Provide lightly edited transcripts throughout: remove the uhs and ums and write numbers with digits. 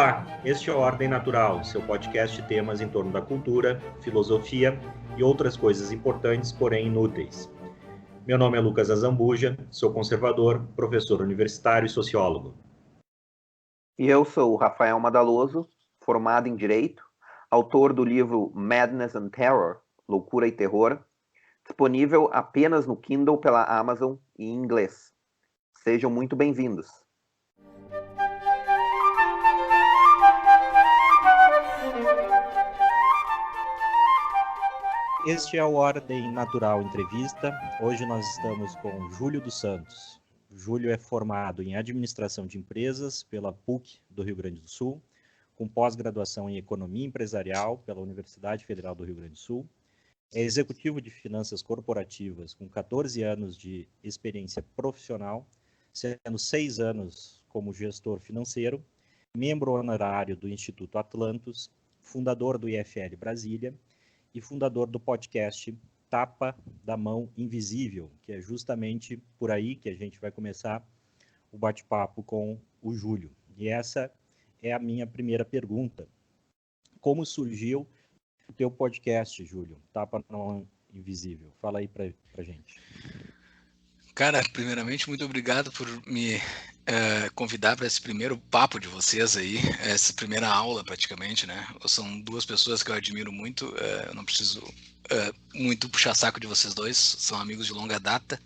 Olá, este é o Ordem Natural, seu podcast de temas em torno da cultura, filosofia e outras coisas importantes, porém inúteis. Meu nome é Lucas Azambuja, sou conservador, professor universitário e sociólogo. E eu sou o Rafael Madaloso, formado em Direito, autor do livro Madness and Terror, Loucura e Terror, disponível apenas no Kindle pela Amazon e em inglês. Sejam muito bem-vindos. Este é o Ordem Natural Entrevista. Hoje nós estamos com Júlio dos Santos. Júlio é formado em Administração de Empresas pela PUC do Rio Grande do Sul, com pós-graduação em Economia Empresarial pela Universidade Federal do Rio Grande do Sul. É executivo de finanças corporativas com 14 anos de experiência profissional, sendo 6 anos como gestor financeiro, membro honorário do Instituto Atlantos, fundador do IFL Brasília e fundador do podcast Tapa da Mão Invisível, que é justamente por aí que a gente vai começar o bate-papo com o Júlio. E essa é a minha primeira pergunta. Como surgiu o teu podcast, Júlio? Tapa da Mão Invisível. Fala aí pra gente. Cara, primeiramente, muito obrigado por me convidar para esse primeiro papo de vocês aí, essa primeira aula praticamente, né? São duas pessoas que eu admiro muito, eu não preciso muito puxar saco de vocês dois, são amigos de longa data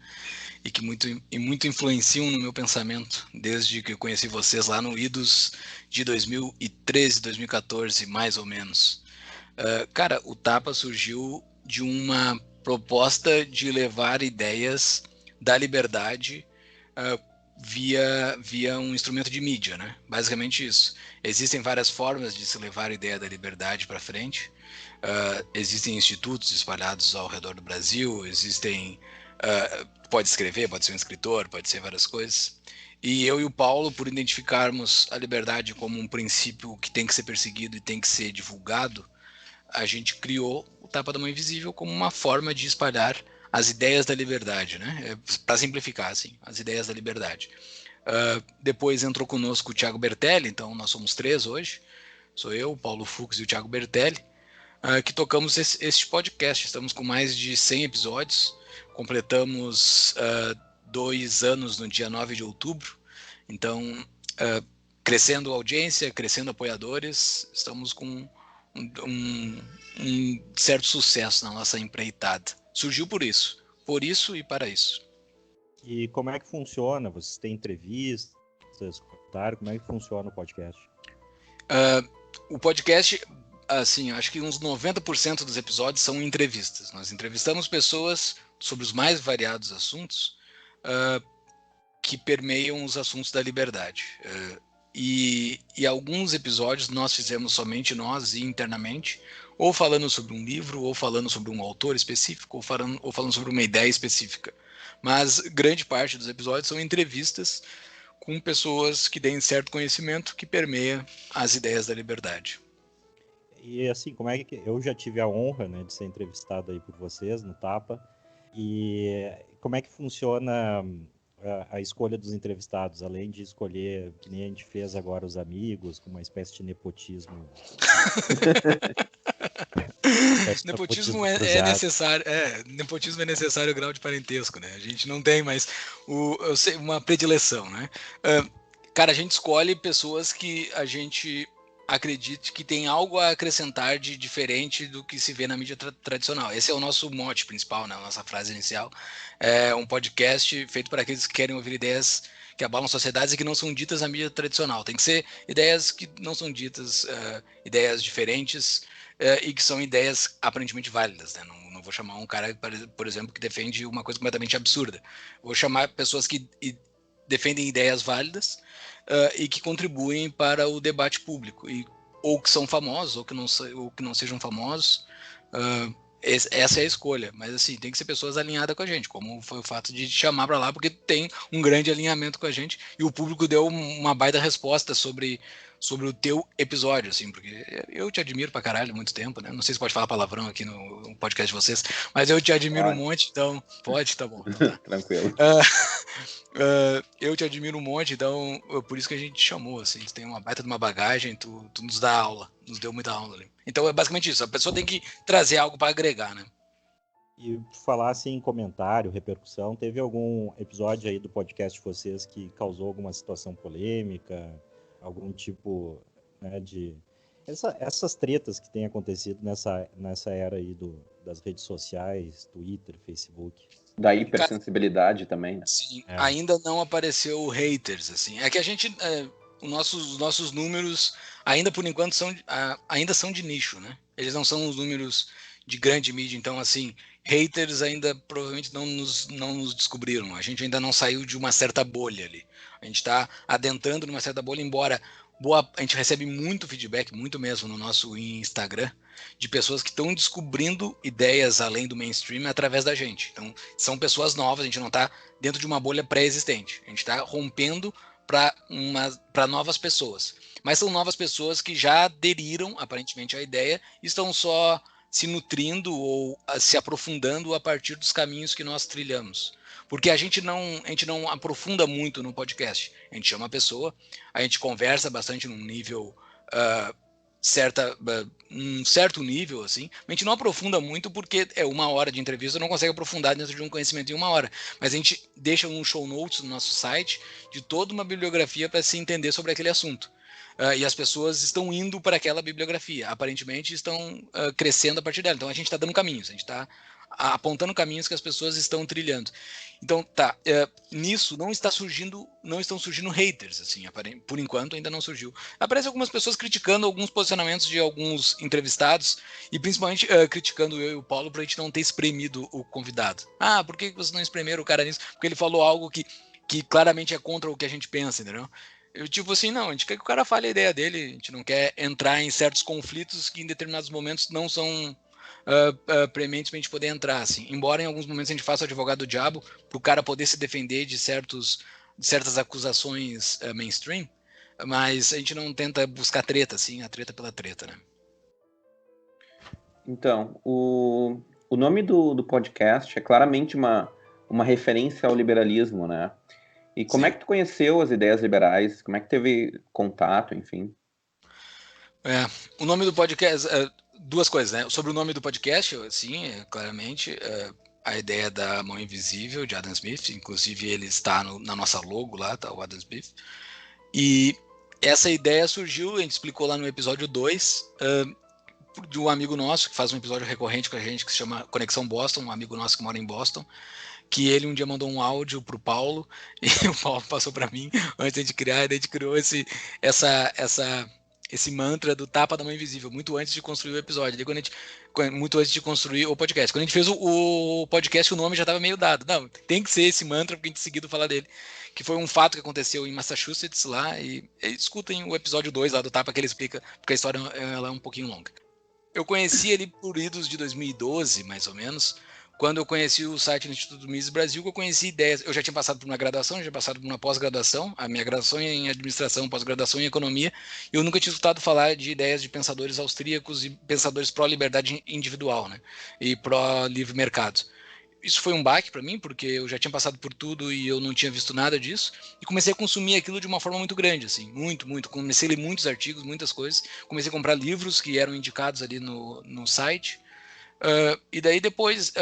e que muito influenciam no meu pensamento, desde que eu conheci vocês lá no Idos de 2013, 2014, mais ou menos. Cara, o Tapa surgiu de uma proposta de levar ideias da liberdade via um instrumento de mídia, né? Basicamente isso. Existem várias formas de se levar a ideia da liberdade para frente. Existem institutos espalhados ao redor do Brasil, pode escrever, pode ser um escritor, pode ser várias coisas. E eu e o Paulo, por identificarmos a liberdade como um princípio que tem que ser perseguido e tem que ser divulgado, a gente criou o Tapa da Mão Invisível como uma forma de espalhar as ideias da liberdade, né? Para simplificar, assim, as ideias da liberdade. Depois entrou conosco o Thiago Bertelli, então nós somos 3 hoje. Sou eu, o Paulo Fux e o Thiago Bertelli, que tocamos este podcast. Estamos com mais de 100 episódios. Completamos 2 anos no dia 9 de outubro. Então, crescendo a audiência, crescendo apoiadores, estamos com um certo sucesso na nossa empreitada. Surgiu por isso e para isso. E como é que funciona? Vocês têm entrevistas, comentários? Como é que funciona o podcast? O podcast, assim, acho que uns 90% dos episódios são entrevistas. Nós entrevistamos pessoas sobre os mais variados assuntos que permeiam os assuntos da liberdade. E alguns episódios nós fizemos somente nós e internamente, ou falando sobre um livro, ou falando sobre um autor específico, ou falando sobre uma ideia específica. Mas grande parte dos episódios são entrevistas com pessoas que têm certo conhecimento que permeia as ideias da liberdade. E assim, como é que eu já tive a honra, né, de ser entrevistado aí por vocês no Tapa, e como é que funciona a escolha dos entrevistados, além de escolher, que nem a gente fez agora, os amigos, com uma espécie de nepotismo? Nepotismo é necessário, nepotismo é necessário o grau de parentesco, né? A gente não tem mais uma predileção, né? Cara, a gente escolhe pessoas que a gente acredite que tem algo a acrescentar de diferente do que se vê na mídia tradicional. Esse é o nosso mote principal, né? A nossa frase inicial. É um podcast feito para aqueles que querem ouvir ideias que abalam sociedades e que não são ditas na mídia tradicional. Tem que ser ideias que não são ditas, ideias diferentes, e que são ideias aparentemente válidas, né? Não vou chamar um cara, por exemplo, que defende uma coisa completamente absurda. Vou chamar pessoas que defendem ideias válidas e que contribuem para o debate público, ou que são famosos, ou que não sejam famosos. Essa é a escolha, mas assim, tem que ser pessoas alinhadas com a gente, como foi o fato de chamar para lá, porque tem um grande alinhamento com a gente, e o público deu uma baita resposta sobre sobre o teu episódio, assim, porque eu te admiro pra caralho há muito tempo, né? Não sei se pode falar palavrão aqui no podcast de vocês, mas eu te admiro um monte, então pode, tá bom, então tá. Tranquilo. Eu te admiro um monte, então por isso que a gente te chamou, assim, tu tem uma baita de uma bagagem, tu nos dá aula, nos deu muita aula ali. Então é basicamente isso, a pessoa tem que trazer algo para agregar, né? E falar assim em comentário, repercussão, teve algum episódio aí do podcast de vocês que causou alguma situação polêmica, algum tipo, né, de... Essas tretas que têm acontecido nessa era aí das redes sociais, Twitter, Facebook. Da hipersensibilidade também, né? Sim, ainda não apareceu haters, assim. É que a gente, os nossos números ainda por enquanto ainda são de nicho, né? Eles não são os números de grande mídia, então assim, haters ainda provavelmente não nos descobriram. A gente ainda não saiu de uma certa bolha ali. A gente está adentrando numa certa bolha, embora a gente recebe muito feedback, muito mesmo no nosso Instagram, de pessoas que estão descobrindo ideias além do mainstream através da gente. Então, são pessoas novas, a gente não está dentro de uma bolha pré-existente. A gente está rompendo para novas pessoas. Mas são novas pessoas que já aderiram, aparentemente, à ideia e estão só se nutrindo ou se aprofundando a partir dos caminhos que nós trilhamos. Porque a gente não aprofunda muito no podcast. A gente chama a pessoa, a gente conversa bastante num nível um certo nível, assim, a gente não aprofunda muito porque é 1 hora de entrevista, não consegue aprofundar dentro de um conhecimento em 1 hora, mas a gente deixa um show notes no nosso site de toda uma bibliografia para se entender sobre aquele assunto. E as pessoas estão indo para aquela bibliografia, aparentemente estão crescendo a partir dela, então a gente está dando caminhos, a gente está apontando caminhos que as pessoas estão trilhando. Então, tá, nisso não estão surgindo haters, assim, por enquanto ainda não surgiu. Aparecem algumas pessoas criticando alguns posicionamentos de alguns entrevistados e principalmente criticando eu e o Paulo por a gente não ter espremido o convidado. Ah, por que vocês não espremeram o cara nisso? Porque ele falou algo que claramente é contra o que a gente pensa, entendeu? Eu tipo assim, não, a gente quer que o cara fale a ideia dele, a gente não quer entrar em certos conflitos que em determinados momentos não são prementes pra gente poder entrar, assim. Embora em alguns momentos a gente faça o advogado do diabo pro cara poder se defender de certas acusações mainstream, mas a gente não tenta buscar treta, assim, a treta pela treta, né? Então, o nome do podcast é claramente uma referência ao liberalismo, né? E como é que tu conheceu as ideias liberais? Como é que teve contato, enfim? O nome do podcast, duas coisas, né? Sobre o nome do podcast, sim, claramente, a ideia da Mão Invisível, de Adam Smith, inclusive ele está na nossa logo lá, tá o Adam Smith. E essa ideia surgiu, a gente explicou lá no episódio 2, de um amigo nosso, que faz um episódio recorrente com a gente, que se chama Conexão Boston, um amigo nosso que mora em Boston, que ele um dia mandou um áudio pro Paulo, e o Paulo passou para mim, antes de criar, e a gente criou esse mantra do tapa da mão invisível, muito antes de construir o episódio, muito antes de construir o podcast. Quando a gente fez o podcast, o nome já estava meio dado. Não, tem que ser esse mantra, porque a gente seguido falar dele. Que foi um fato que aconteceu em Massachusetts lá, e escutem o episódio 2 lá do tapa que ele explica, porque a história ela é um pouquinho longa. Eu conheci ele por idos de 2012, mais ou menos, quando eu conheci o site do Instituto Mises Brasil, que eu conheci ideias. Eu já tinha passado por uma graduação, já tinha passado por uma pós-graduação, a minha graduação é em administração, pós-graduação em economia, e eu nunca tinha escutado falar de ideias de pensadores austríacos e pensadores pró-liberdade individual, né? E pró-livre mercado. Isso foi um baque para mim, porque eu já tinha passado por tudo e eu não tinha visto nada disso, e comecei a consumir aquilo de uma forma muito grande, assim, muito. Comecei a ler muitos artigos, muitas coisas, comecei a comprar livros que eram indicados ali no site, e daí depois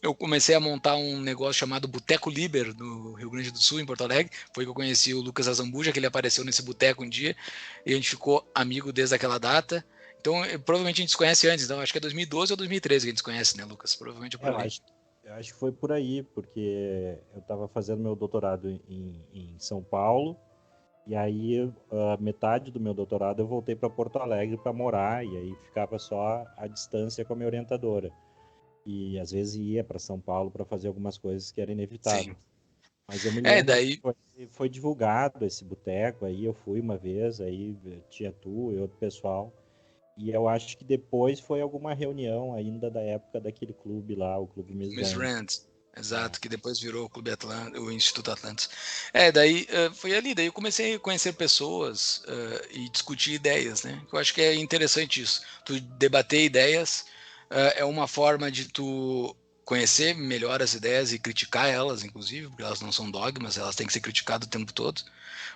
eu comecei a montar um negócio chamado Boteco Liber, no Rio Grande do Sul, em Porto Alegre. Foi que eu conheci o Lucas Azambuja, que ele apareceu nesse boteco um dia, e a gente ficou amigo desde aquela data. Então, provavelmente a gente se conhece antes, então acho que é 2012 ou 2013 que a gente se conhece, né, Lucas? Provavelmente é por ali. Eu acho que foi por aí, porque eu estava fazendo meu doutorado em São Paulo, e aí a metade do meu doutorado eu voltei para Porto Alegre para morar, e aí ficava só a distância com a minha orientadora. E às vezes ia para São Paulo para fazer algumas coisas que era inevitável. Sim. Mas eu me lembro Daí... que foi divulgado esse boteco, aí eu fui uma vez, aí tinha tu e outro pessoal. E eu acho que depois foi alguma reunião ainda da época daquele clube lá, o Clube Miss Miss Rand. Rand. exato, que depois virou o Clube Atlântico, o Instituto Atlantis. Daí foi ali, daí eu comecei a conhecer pessoas e discutir ideias, né? Eu acho que é interessante isso. Tu debater ideias é uma forma de tu conhecer melhor as ideias e criticar elas, inclusive, porque elas não são dogmas, elas têm que ser criticadas o tempo todo.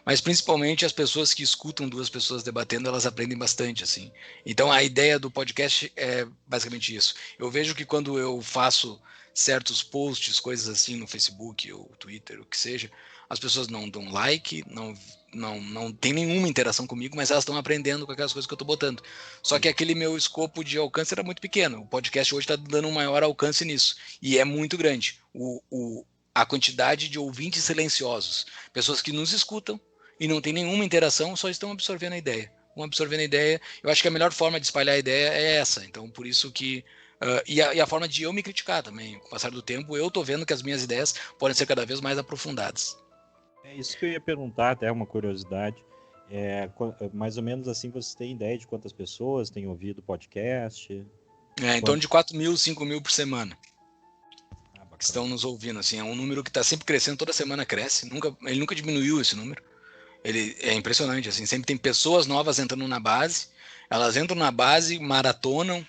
Mas principalmente as pessoas que escutam duas pessoas debatendo, elas aprendem bastante, assim. Então a ideia do podcast é basicamente isso. Eu vejo que quando eu faço certos posts, coisas assim no Facebook ou Twitter, o que seja, as pessoas não dão like, não tem nenhuma interação comigo, mas elas estão aprendendo com aquelas coisas que eu estou botando. Só que aquele meu escopo de alcance era muito pequeno. O podcast hoje está dando um maior alcance nisso. E é muito grande. A quantidade de ouvintes silenciosos, pessoas que nos escutam e não tem nenhuma interação, só estão absorvendo a ideia. Vão absorvendo a ideia. Eu acho que a melhor forma de espalhar a ideia é essa. Então, por isso que e a forma de eu me criticar também. Com o passar do tempo, eu tô vendo que as minhas ideias podem ser cada vez mais aprofundadas. É isso que eu ia perguntar, até uma curiosidade. Mais ou menos assim, você tem ideia de quantas pessoas têm ouvido o podcast? Em torno de 4.000, 5.000 por semana. Bacana. Estão nos ouvindo. Assim, é um número que está sempre crescendo, toda semana cresce. Ele nunca diminuiu esse número. Ele é impressionante. Assim, sempre tem pessoas novas entrando na base. Elas entram na base, maratonam.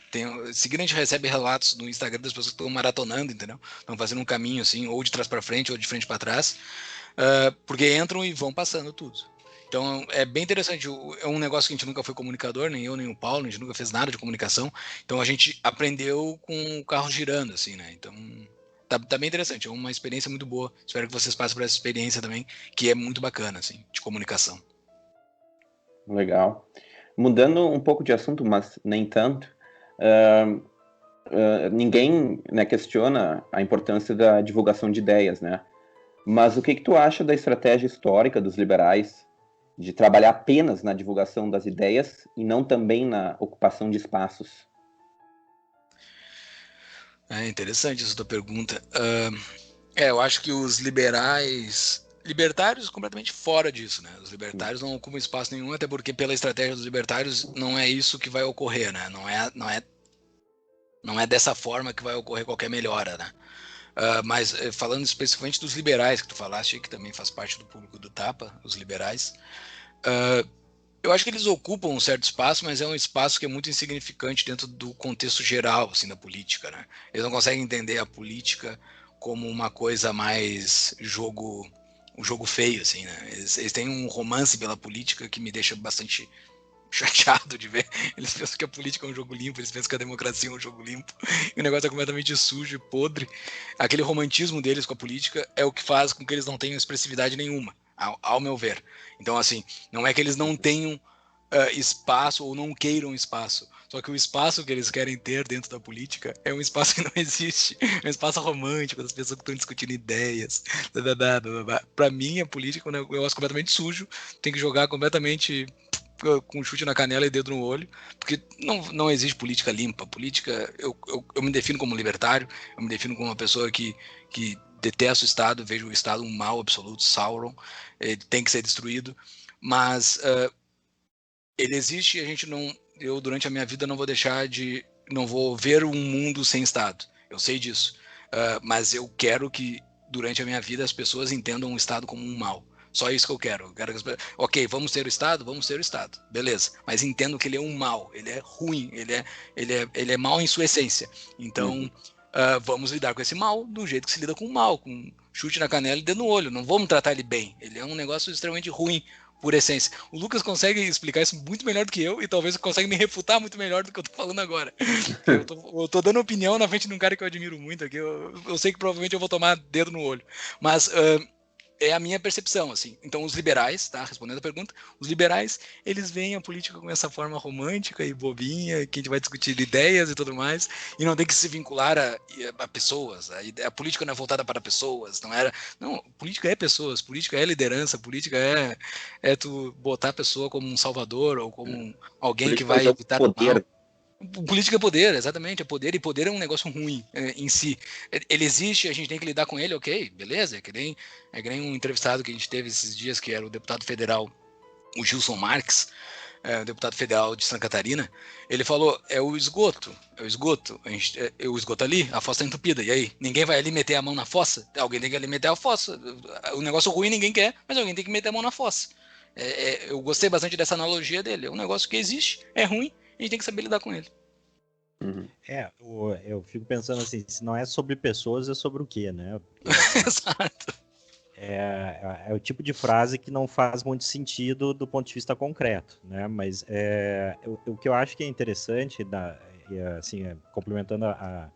Seguida a gente recebe relatos no Instagram das pessoas que estão maratonando, entendeu? Estão fazendo um caminho assim, ou de trás para frente, ou de frente para trás, porque entram e vão passando tudo. Então é bem interessante. É um negócio que a gente nunca foi comunicador, nem eu nem o Paulo, a gente nunca fez nada de comunicação. Então a gente aprendeu com o carro girando, assim, né? Então tá bem interessante. É uma experiência muito boa. Espero que vocês passem por essa experiência também, que é muito bacana, assim, de comunicação. Legal. Mudando um pouco de assunto, mas nem tanto, ninguém, né, questiona a importância da divulgação de ideias, né? Mas o que tu acha da estratégia histórica dos liberais de trabalhar apenas na divulgação das ideias e não também na ocupação de espaços? É interessante essa tua pergunta. Eu acho que os libertários completamente fora disso, né? Os libertários não ocupam espaço nenhum, até porque pela estratégia dos libertários não é isso que vai ocorrer, né? Não é dessa forma que vai ocorrer qualquer melhora, né? Mas falando especificamente dos liberais que tu falaste, que também faz parte do público do Tapa, os liberais, eu acho que eles ocupam um certo espaço, mas é um espaço que é muito insignificante dentro do contexto geral, assim, da política, né? Eles não conseguem entender a política como uma coisa mais um jogo feio, assim, né? Eles têm um romance pela política que me deixa bastante chateado de ver. Eles pensam que a política é um jogo limpo, eles pensam que a democracia é um jogo limpo, e o negócio é completamente sujo e podre. Aquele romantismo deles com a política é o que faz com que eles não tenham expressividade nenhuma, ao meu ver. Então, assim, não é que eles não tenham espaço ou não queiram espaço, só que o espaço que eles querem ter dentro da política é um espaço que não existe, é um espaço romântico, das pessoas que estão discutindo ideias. Para mim, a política é um negócio completamente sujo, tem que jogar completamente com chute na canela e dedo no olho, porque não existe política limpa. Política, eu me defino como libertário, eu me defino como uma pessoa que detesta o Estado, vejo o Estado um mal absoluto, Sauron, ele tem que ser destruído, mas ele existe e a gente não... Eu, durante a minha vida, não vou ver um mundo sem Estado. Eu sei disso. Mas eu quero que, durante a minha vida, as pessoas entendam o Estado como um mal. Só isso que eu quero. Ok, vamos ter o Estado? Vamos ter o Estado. Beleza. Mas entendo que ele é um mal. Ele é ruim. Ele é mal em sua essência. Então, vamos lidar com esse mal do jeito que se lida com o mal. Com chute na canela e dedo no olho. Não vamos tratar ele bem. Ele é um negócio extremamente ruim, por essência. O Lucas consegue explicar isso muito melhor do que eu e talvez consegue me refutar muito melhor do que eu tô falando agora. Eu tô dando opinião na frente de um cara que eu admiro muito aqui. Eu sei que provavelmente eu vou tomar dedo no olho. Mas... é a minha percepção, assim. Então, os liberais, tá? Respondendo a pergunta, os liberais, eles veem a política com essa forma romântica e bobinha, que a gente vai discutir ideias e tudo mais, e não tem que se vincular a pessoas. A política não é voltada para pessoas, não, política é pessoas, política é liderança, política é tu botar a pessoa como um salvador ou como alguém política que vai evitar o mal. Política é poder, exatamente, é poder, e poder é um negócio ruim em si. Ele existe, a gente tem que lidar com ele, ok, beleza, é que nem um entrevistado que a gente teve esses dias, que era o deputado federal, o Gilson Marques, deputado federal de Santa Catarina, ele falou, é o esgoto, o esgoto ali, a fossa está entupida, e aí? Ninguém vai ali meter a mão na fossa? Alguém tem que ali meter a fossa. O negócio ruim ninguém quer, mas alguém tem que meter a mão na fossa. Eu gostei bastante dessa analogia dele, é um negócio que existe, é ruim, a gente tem que saber lidar com ele. Uhum. Eu fico pensando assim, se não é sobre pessoas, é sobre o quê, né? Porque, Exato. é o tipo de frase que não faz muito sentido do ponto de vista concreto, né? Mas o que eu acho que é interessante, assim, complementando a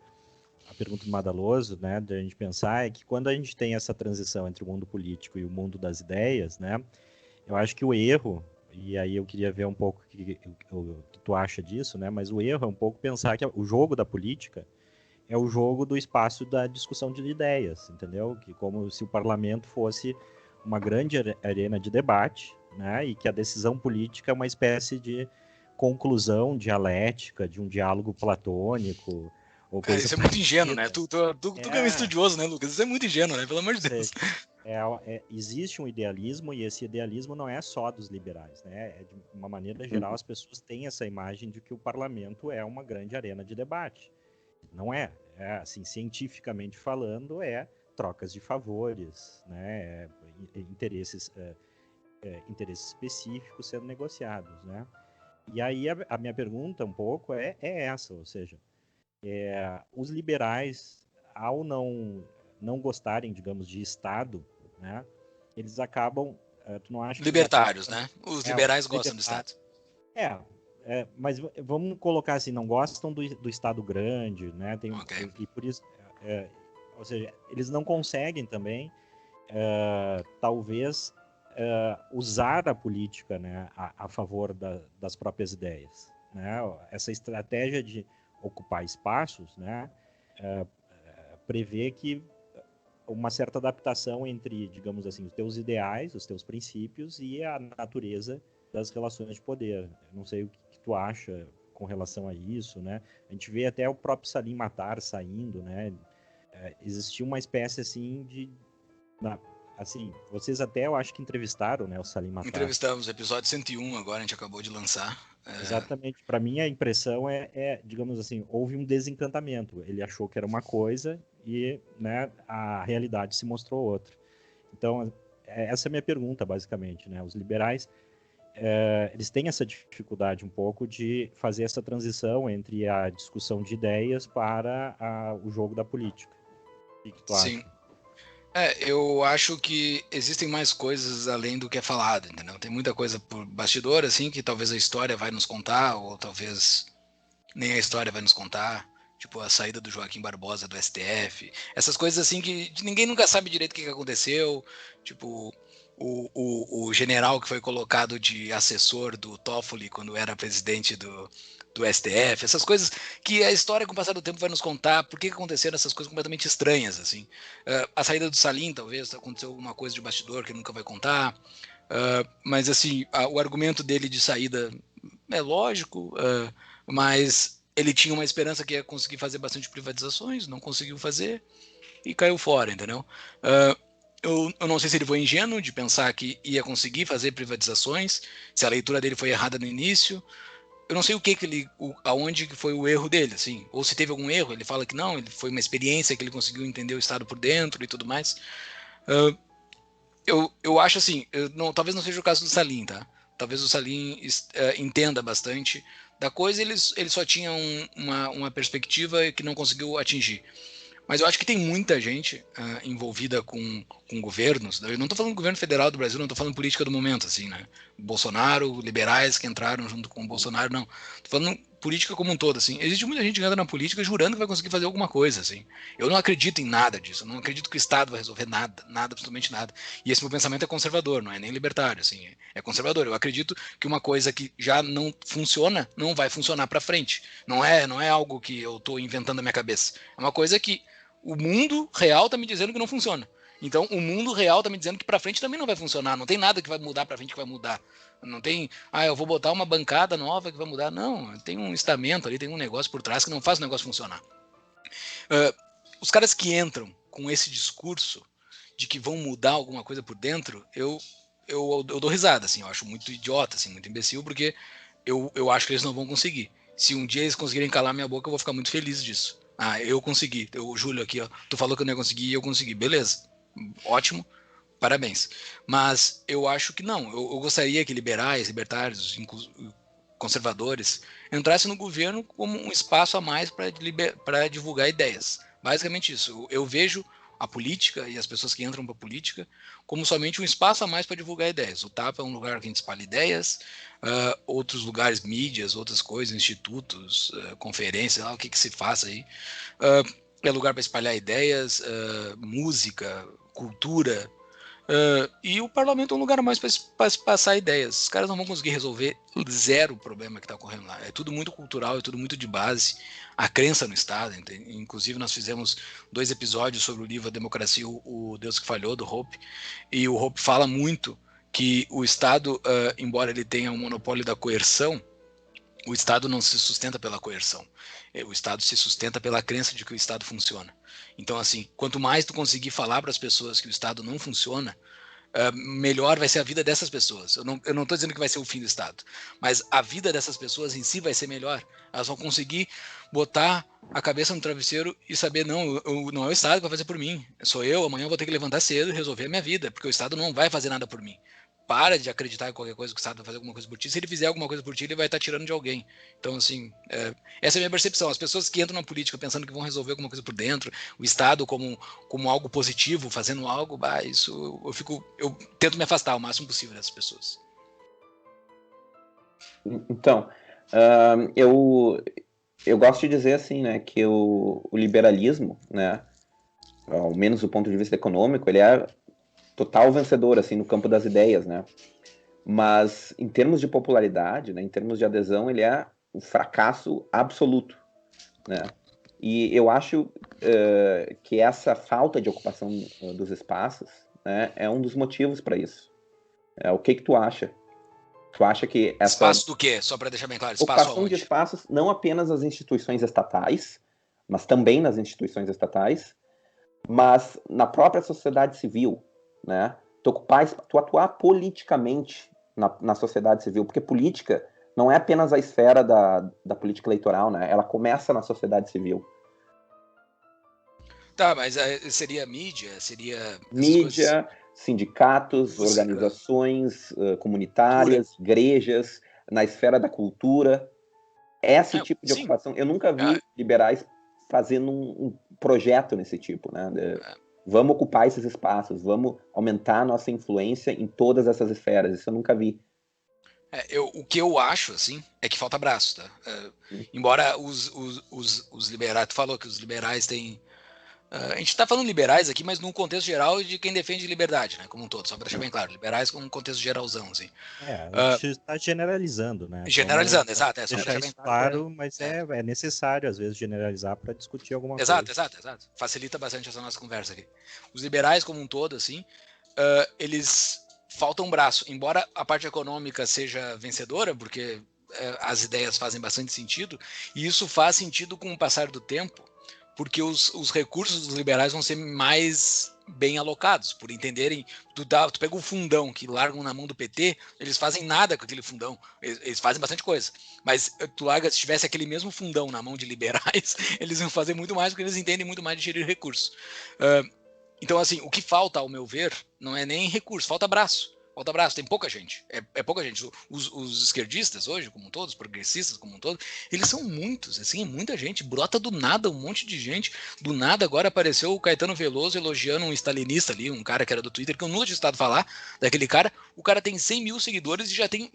pergunta do Madaloso, né, da gente pensar, é que quando a gente tem essa transição entre o mundo político e o mundo das ideias, né, eu acho que o erro, e aí eu queria ver um pouco o que tu acha disso, né, mas o erro é um pouco pensar que o jogo da política é o jogo do espaço da discussão de ideias, entendeu? Que como se o parlamento fosse uma grande arena de debate, né? E que a decisão política é uma espécie de conclusão dialética, de um diálogo platônico, ou Cara, coisa isso é muito ingênuo, parecida. né? Tu que é um estudioso, né, Lucas? Isso é muito ingênuo, né? Pelo amor de Deus. Existe um idealismo, e esse idealismo não é só dos liberais, né? De uma maneira geral, as pessoas têm essa imagem de que o parlamento é uma grande arena de debate. Não é. Assim, cientificamente falando, trocas de favores, né? Interesses específicos sendo negociados, né? E aí a minha pergunta um pouco é essa, ou seja, os liberais, ao não gostarem, digamos, de Estado, né? Eles acabam, tu não acha que eles acabam... Libertários, né? Os Os liberais gostam do libertários, Estado. mas vamos colocar assim, não gostam do Estado grande, né? Ok. E por isso, ou seja, eles não conseguem também, talvez, usar a política, né, a favor das próprias ideias, né? Essa estratégia de ocupar espaços, né, prevê que uma certa adaptação entre, digamos assim, os teus ideais, os teus princípios e a natureza das relações de poder. Eu não sei o que tu acha com relação a isso, né? A gente vê até o próprio Salim Matar saindo, né? Existia uma espécie assim assim, vocês até eu acho que entrevistaram, né, o Salim Matar. Entrevistamos o episódio 101 agora, a gente acabou de lançar. Exatamente. Para mim a impressão digamos assim, houve um desencantamento. Ele achou que era uma coisa e, né, a realidade se mostrou outra. Então, essa é a minha pergunta, basicamente, né? Os liberais, eles têm essa dificuldade um pouco de fazer essa transição entre a discussão de ideias para o jogo da política. O que tu Sim. acha? Eu acho que existem mais coisas além do que é falado, entendeu? Tem muita coisa por bastidor, assim, que talvez a história vai nos contar, ou talvez nem a história vai nos contar. Tipo, a saída do Joaquim Barbosa do STF. Essas coisas assim que ninguém nunca sabe direito o que aconteceu. Tipo, o general que foi colocado de assessor do Toffoli quando era presidente do STF. Essas coisas que a história, com o passar do tempo, vai nos contar por que aconteceram essas coisas completamente estranhas, assim. A saída do Salim, talvez, aconteceu alguma coisa de bastidor que ele nunca vai contar. Mas, assim, o argumento dele de saída é lógico, mas ele tinha uma esperança que ia conseguir fazer bastante privatizações, não conseguiu fazer e caiu fora, entendeu? Eu não sei se ele foi ingênuo de pensar que ia conseguir fazer privatizações, se a leitura dele foi errada no início. Eu não sei aonde que foi o erro dele, assim, ou se teve algum erro. Ele fala que não, ele foi uma experiência que ele conseguiu entender o Estado por dentro e tudo mais. Eu acho assim, talvez não seja o caso do Salim, tá? Talvez o Salim entenda bastante da coisa, ele só tinha uma perspectiva que não conseguiu atingir. Mas eu acho que tem muita gente envolvida com governos. Eu não estou falando do governo federal do Brasil, não estou falando política do momento, assim, né? Bolsonaro, liberais que entraram junto com o Bolsonaro, não. Estou falando política como um todo, assim. Existe muita gente que entra na política jurando que vai conseguir fazer alguma coisa, assim. Eu não acredito em nada disso. Eu não acredito que o Estado vai resolver nada, absolutamente nada. E esse meu pensamento é conservador, não é nem libertário, assim. É conservador. Eu acredito que uma coisa que já não funciona, não vai funcionar para frente. Não é algo que eu estou inventando na minha cabeça. É uma coisa que o mundo real está me dizendo que não funciona. Então, o mundo real está me dizendo que para frente também não vai funcionar. Não tem nada que vai mudar para frente que vai mudar. Não tem, eu vou botar uma bancada nova que vai mudar. Não, tem um estamento ali, tem um negócio por trás que não faz o negócio funcionar. Os caras que entram com esse discurso de que vão mudar alguma coisa por dentro, eu eu dou risada, assim, eu acho muito idiota, assim, muito imbecil, porque eu acho que eles não vão conseguir. Se um dia eles conseguirem calar minha boca, eu vou ficar muito feliz disso. Ah, eu consegui. O Júlio aqui, ó, tu falou que eu não ia conseguir e eu consegui. Beleza, ótimo, parabéns. Mas eu acho que não. Eu gostaria que liberais, libertários, conservadores entrassem no governo como um espaço a mais para divulgar ideias. Basicamente isso. Eu vejo a política e as pessoas que entram para a política como somente um espaço a mais para divulgar ideias. O TAP é um lugar que a gente espalha ideias, outros lugares, mídias, outras coisas, institutos, conferências, o que se faz aí. É lugar para espalhar ideias, música, cultura. E o parlamento é um lugar mais para passar ideias. Os caras não vão conseguir resolver zero problema que está ocorrendo lá. É tudo muito cultural, é tudo muito de base. A crença no Estado. Inclusive, nós fizemos 2 episódios sobre o livro A Democracia, o Deus que Falhou, do Hope. E o Hope fala muito que o Estado, embora ele tenha um monopólio da coerção, o Estado não se sustenta pela coerção. O Estado se sustenta pela crença de que o Estado funciona. Então, assim, quanto mais tu conseguir falar para as pessoas que o Estado não funciona, melhor vai ser a vida dessas pessoas. Eu não estou dizendo que vai ser o fim do Estado, mas a vida dessas pessoas em si vai ser melhor. Elas vão conseguir botar a cabeça no travesseiro e saber, não é o Estado que vai fazer por mim. Sou eu, amanhã eu vou ter que levantar cedo e resolver a minha vida, porque o Estado não vai fazer nada por mim. Para de acreditar em qualquer coisa que o Estado vai fazer alguma coisa por ti. Se ele fizer alguma coisa por ti, ele vai estar tirando de alguém. Então, assim, essa é a minha percepção. As pessoas que entram na política pensando que vão resolver alguma coisa por dentro, o Estado como algo positivo, fazendo algo, isso eu tento me afastar o máximo possível dessas pessoas. Então, eu gosto de dizer assim, né, que o liberalismo, né, ao menos do ponto de vista econômico, ele é total vencedor, assim, no campo das ideias, né? Mas, em termos de popularidade, né, em termos de adesão, ele é um fracasso absoluto, né? E eu acho que essa falta de ocupação dos espaços, né, é um dos motivos para isso. O que tu acha? Tu acha que essa... Espaço do quê? Só para deixar bem claro, espaço ocupação de espaços, não apenas nas instituições estatais, mas também nas instituições estatais, mas na própria sociedade civil, né? Tu atuar politicamente na sociedade civil, porque política não é apenas a esfera da política eleitoral, né? Ela começa na sociedade civil. Tá, mas seria mídia? Seria mídia, sindicatos, música, organizações comunitárias, igrejas, na esfera da cultura. Esse tipo de ocupação. Eu nunca vi liberais fazendo um projeto nesse tipo, né? Vamos ocupar esses espaços, vamos aumentar a nossa influência em todas essas esferas. Isso eu nunca vi. O que eu acho, assim, é que falta braço, tá? Embora os liberais... Tu falou que os liberais têm... a gente está falando liberais aqui, mas num contexto geral de quem defende liberdade, né? Como um todo, só para deixar bem claro. Liberais com um contexto geralzão, assim. A gente está generalizando, né? Generalizando, exato. Só deixar isso claro, mas é necessário, às vezes, generalizar para discutir alguma coisa. Exato. Facilita bastante essa nossa conversa aqui. Os liberais como um todo, assim, eles faltam um braço. Embora a parte econômica seja vencedora, porque as ideias fazem bastante sentido, e isso faz sentido com o passar do tempo, porque os recursos dos liberais vão ser mais bem alocados, por entenderem, tu pega o fundão que largam na mão do PT, eles fazem nada com aquele fundão, eles fazem bastante coisa, mas tu larga, se tivesse aquele mesmo fundão na mão de liberais, eles iam fazer muito mais, porque eles entendem muito mais de gerir recursos. Então, assim, o que falta, ao meu ver, não é nem recurso, falta braço. Tem pouca gente. É pouca gente. Os esquerdistas hoje, como todos, progressistas como um todo, eles são muitos, assim, muita gente. Brota do nada um monte de gente. Do nada agora apareceu o Caetano Veloso elogiando um stalinista ali, um cara que era do Twitter, que eu nunca tinha estado falar daquele cara. O cara tem 100 mil seguidores e já tem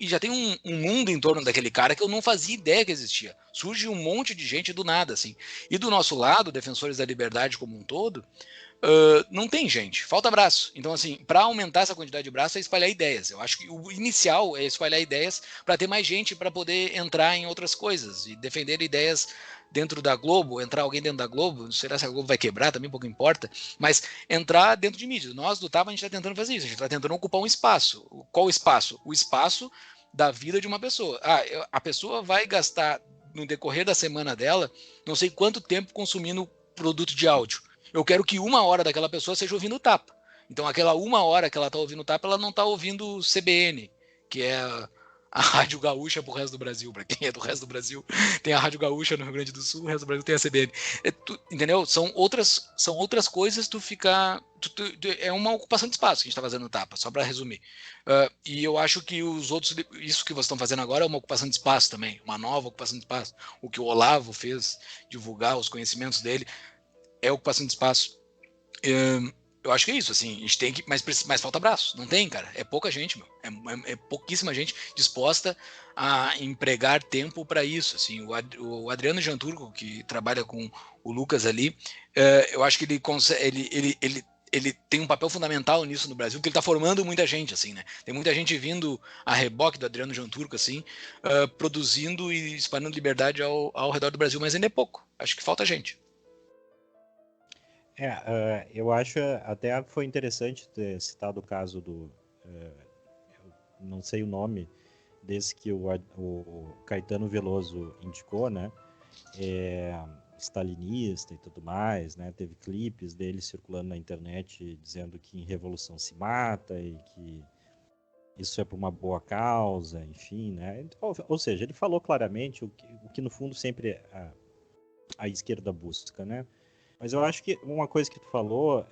um mundo em torno daquele cara que eu não fazia ideia que existia. Surge um monte de gente do nada, assim. E do nosso lado, defensores da liberdade como um todo, não tem gente, falta braço. Então, assim, para aumentar essa quantidade de braço é espalhar ideias. Eu acho que o inicial é espalhar ideias para ter mais gente para poder entrar em outras coisas e defender ideias dentro da Globo, entrar alguém dentro da Globo, será que a Globo vai quebrar, também pouco importa, mas entrar dentro de mídia. Nós do TAP a gente está tentando fazer isso, a gente está tentando ocupar um espaço. Qual espaço? O espaço da vida de uma pessoa. A pessoa vai gastar no decorrer da semana dela não sei quanto tempo consumindo produto de áudio. Eu quero que 1 hora daquela pessoa seja ouvindo o TAP. Então aquela 1 hora que ela está ouvindo o Tapa, ela não está ouvindo o CBN, que é a Rádio Gaúcha pro resto do Brasil. Para quem é do resto do Brasil, tem a Rádio Gaúcha no Rio Grande do Sul, o resto do Brasil tem a CBN. Entendeu? São outras coisas, tu ficar... é uma ocupação de espaço que a gente está fazendo no Tapa, só para resumir. E eu acho que os outros... Isso que vocês estão fazendo agora é uma ocupação de espaço também, uma nova ocupação de espaço. O que o Olavo fez, divulgar os conhecimentos dele, é ocupação de espaço. Eu acho que é isso, assim, a gente tem que, mas falta braço, não tem, cara, é pouca gente, meu, é pouquíssima gente disposta a empregar tempo para isso, assim, o Adriano Janturco, que trabalha com o Lucas ali, eu acho que ele consegue, ele tem um papel fundamental nisso no Brasil, porque ele está formando muita gente, assim, né, tem muita gente vindo a reboque do Adriano Janturco, assim, produzindo e espalhando liberdade ao redor do Brasil, mas ainda é pouco, acho que falta gente. Eu acho até foi interessante ter citado o caso do, não sei o nome, desse que o Caetano Veloso indicou, né? Stalinista e tudo mais, né? Teve clipes dele circulando na internet dizendo que em revolução se mata e que isso é por uma boa causa, enfim, né? Ou seja, ele falou claramente o que no fundo sempre a esquerda busca, né? Mas eu acho que uma coisa que tu falou,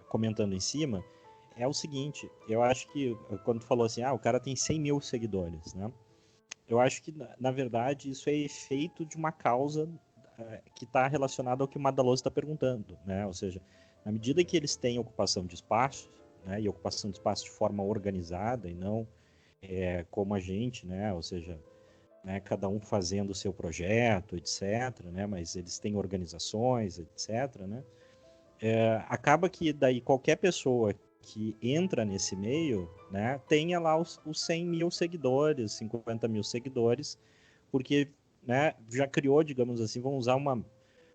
comentando em cima, é o seguinte, eu acho que quando tu falou assim, o cara tem 100 mil seguidores, né? Eu acho que, na verdade, isso é efeito de uma causa que está relacionada ao que o Madaloso está perguntando, né? Ou seja, na medida que eles têm ocupação de espaço, né, e ocupação de espaço de forma organizada e não como a gente, né? Ou seja, né, cada um fazendo o seu projeto, etc., né, mas eles têm organizações, etc., né, acaba que daí qualquer pessoa que entra nesse meio, né, tenha lá os 100 mil seguidores, 50 mil seguidores, porque, né, já criou, digamos assim, vamos usar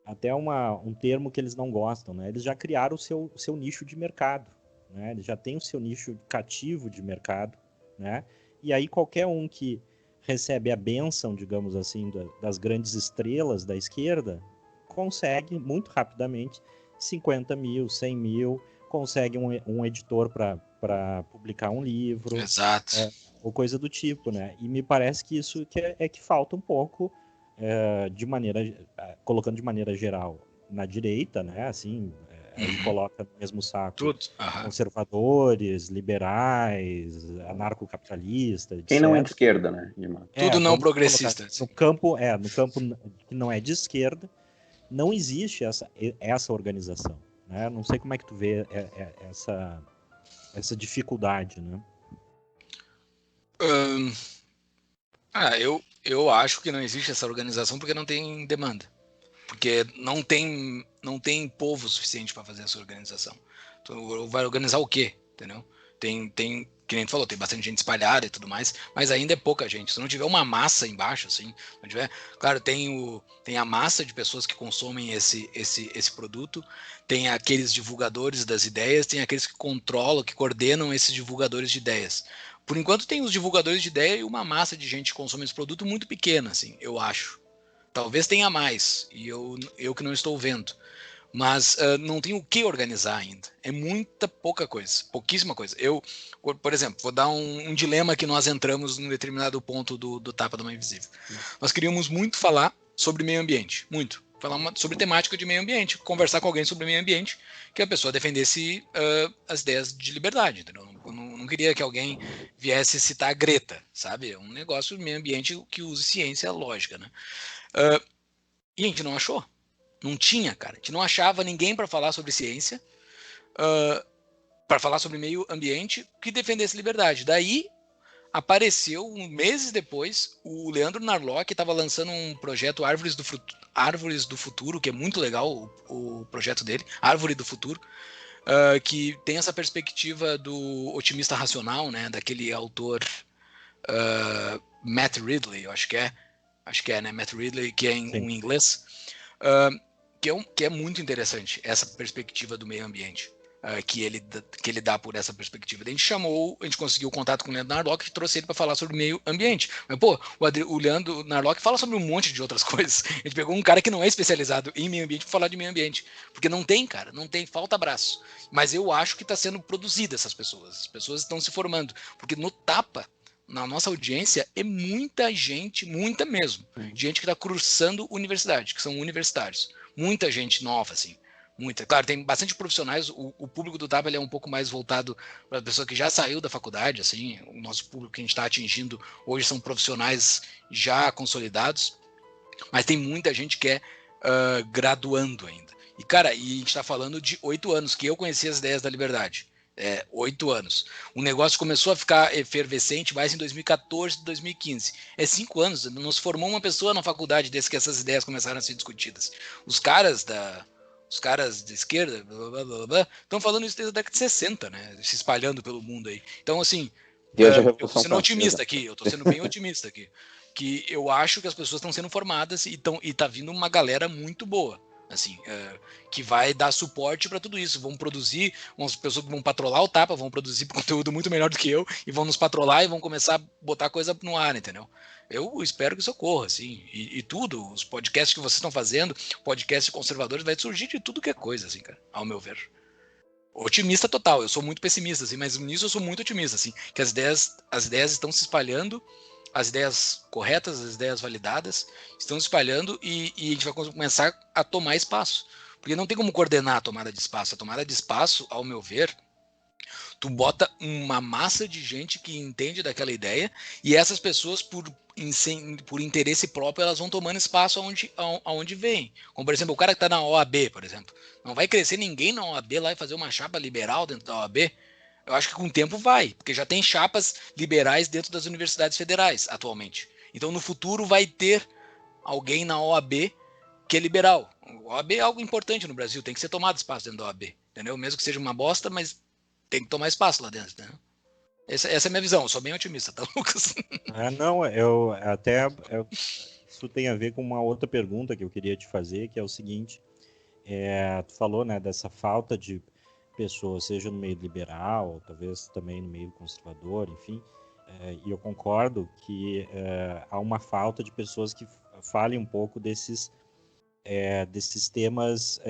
até um termo que eles não gostam, né, eles já criaram o seu nicho de mercado, né, eles já têm o seu nicho cativo de mercado, né, e aí qualquer um que recebe a bênção, digamos assim, das grandes estrelas da esquerda, consegue muito rapidamente 50 mil, 100 mil, consegue um editor para publicar um livro, Exato. ou coisa do tipo, né? E me parece que isso que falta um pouco, colocando de maneira geral na direita, né? Assim, aí coloca no mesmo saco Tudo. conservadores, liberais, anarcocapitalistas, etc. Quem não é de esquerda, né, Guilherme? Tudo não progressista. No campo que não é de esquerda, não existe essa organização, né? Não sei como é que tu vê essa dificuldade, né? Eu acho que não existe essa organização porque não tem demanda. Porque não tem povo suficiente para fazer essa organização. Então, vai organizar o quê? Entendeu? Que nem tu falou, tem bastante gente espalhada e tudo mais, mas ainda é pouca gente. Se não tiver uma massa embaixo, assim, não tiver, claro, tem a massa de pessoas que consomem esse produto, tem aqueles divulgadores das ideias, tem aqueles que controlam, que coordenam esses divulgadores de ideias. Por enquanto tem os divulgadores de ideia e uma massa de gente que consome esse produto muito pequena, assim, eu acho. Talvez tenha mais, e eu que não estou vendo. Mas não tem o que organizar ainda. É muita pouca coisa, pouquíssima coisa. Por exemplo, vou dar um dilema que nós entramos num determinado ponto do Tapa da Mãe Invisível. Nós queríamos muito falar sobre meio ambiente, muito. Falar sobre temática de meio ambiente, conversar com alguém sobre meio ambiente, que a pessoa defendesse as ideias de liberdade, entendeu? Não queria que alguém viesse citar a Greta, sabe? É um negócio de meio ambiente que use ciência lógica, né? E a gente não achou. Não tinha, cara. A gente não achava ninguém para falar sobre ciência, para falar sobre meio ambiente que defendesse liberdade. Daí apareceu, meses depois, o Leandro Narlock, que estava lançando um projeto Árvores do Futuro, que é muito legal o projeto dele, Árvore do Futuro, que tem essa perspectiva do otimista racional, né, daquele autor Matt Ridley, eu acho que é, né, Matt Ridley, que é em inglês, que é muito interessante, essa perspectiva do meio ambiente. que ele dá por essa perspectiva. Daí a gente conseguiu o contato com o Leandro Narlock e trouxe ele para falar sobre meio ambiente. Mas, pô, o Leandro Narlock fala sobre um monte de outras coisas. A gente pegou um cara que não é especializado em meio ambiente para falar de meio ambiente. Porque não tem, cara, não tem, falta braço. Mas eu acho que está sendo produzida essas pessoas. As pessoas estão se formando. Porque no Tapa, na nossa audiência, é muita gente, muita mesmo. Gente que está cursando universidade, que são universitários. Muita gente nova, assim. Muita. Claro, tem bastante profissionais. O público do Tapa ele é um pouco mais voltado para a pessoa que já saiu da faculdade. Assim, o nosso público que a gente está atingindo hoje são profissionais já consolidados. Mas tem muita gente que é graduando ainda. E, cara, e a gente está falando de 8 anos que eu conheci as ideias da liberdade. 8 anos. O negócio começou a ficar efervescente mais em 2014, 2015. 5 anos. Nos formou uma pessoa na faculdade desde que essas ideias começaram a ser discutidas. Os caras de esquerda estão falando isso desde a década de 60, né? Se espalhando pelo mundo aí. Então, assim, eu tô sendo otimista aqui, eu tô sendo bem otimista aqui. Que eu acho que as pessoas estão sendo formadas e tá vindo uma galera muito boa. Assim, que vai dar suporte para tudo isso. Vão produzir, umas pessoas que vão patrolar o Tapa, vão produzir conteúdo muito melhor do que eu, e vão nos patrolar e vão começar a botar coisa no ar, entendeu? Eu espero que isso ocorra, assim. E tudo, os podcasts que vocês estão fazendo, podcast conservadores, vai surgir de tudo que é coisa, assim, cara, ao meu ver. Otimista total, eu sou muito pessimista, assim, mas nisso eu sou muito otimista, assim, que as ideias estão se espalhando, as ideias corretas, as ideias validadas estão se espalhando e a gente vai começar a tomar espaço. Porque não tem como coordenar a tomada de espaço. A tomada de espaço, ao meu ver, tu bota uma massa de gente que entende daquela ideia e essas pessoas, por interesse próprio, elas vão tomando espaço aonde vem. Como, por exemplo, o cara que está na OAB, por exemplo. Não vai crescer ninguém na OAB lá e fazer uma chapa liberal dentro da OAB. Eu acho que com o tempo vai, porque já tem chapas liberais dentro das universidades federais atualmente. Então, no futuro, vai ter alguém na OAB que é liberal. A OAB é algo importante no Brasil, tem que ser tomado espaço dentro da OAB, entendeu? Mesmo que seja uma bosta, mas tem que tomar espaço lá dentro, entendeu? Essa é a minha visão, eu sou bem otimista, tá, Lucas? Não, isso tem a ver com uma outra pergunta que eu queria te fazer, que é o seguinte, tu falou, né, dessa falta de pessoas, seja no meio liberal, talvez também no meio conservador, enfim, e eu concordo que há uma falta de pessoas que falem um pouco desses temas,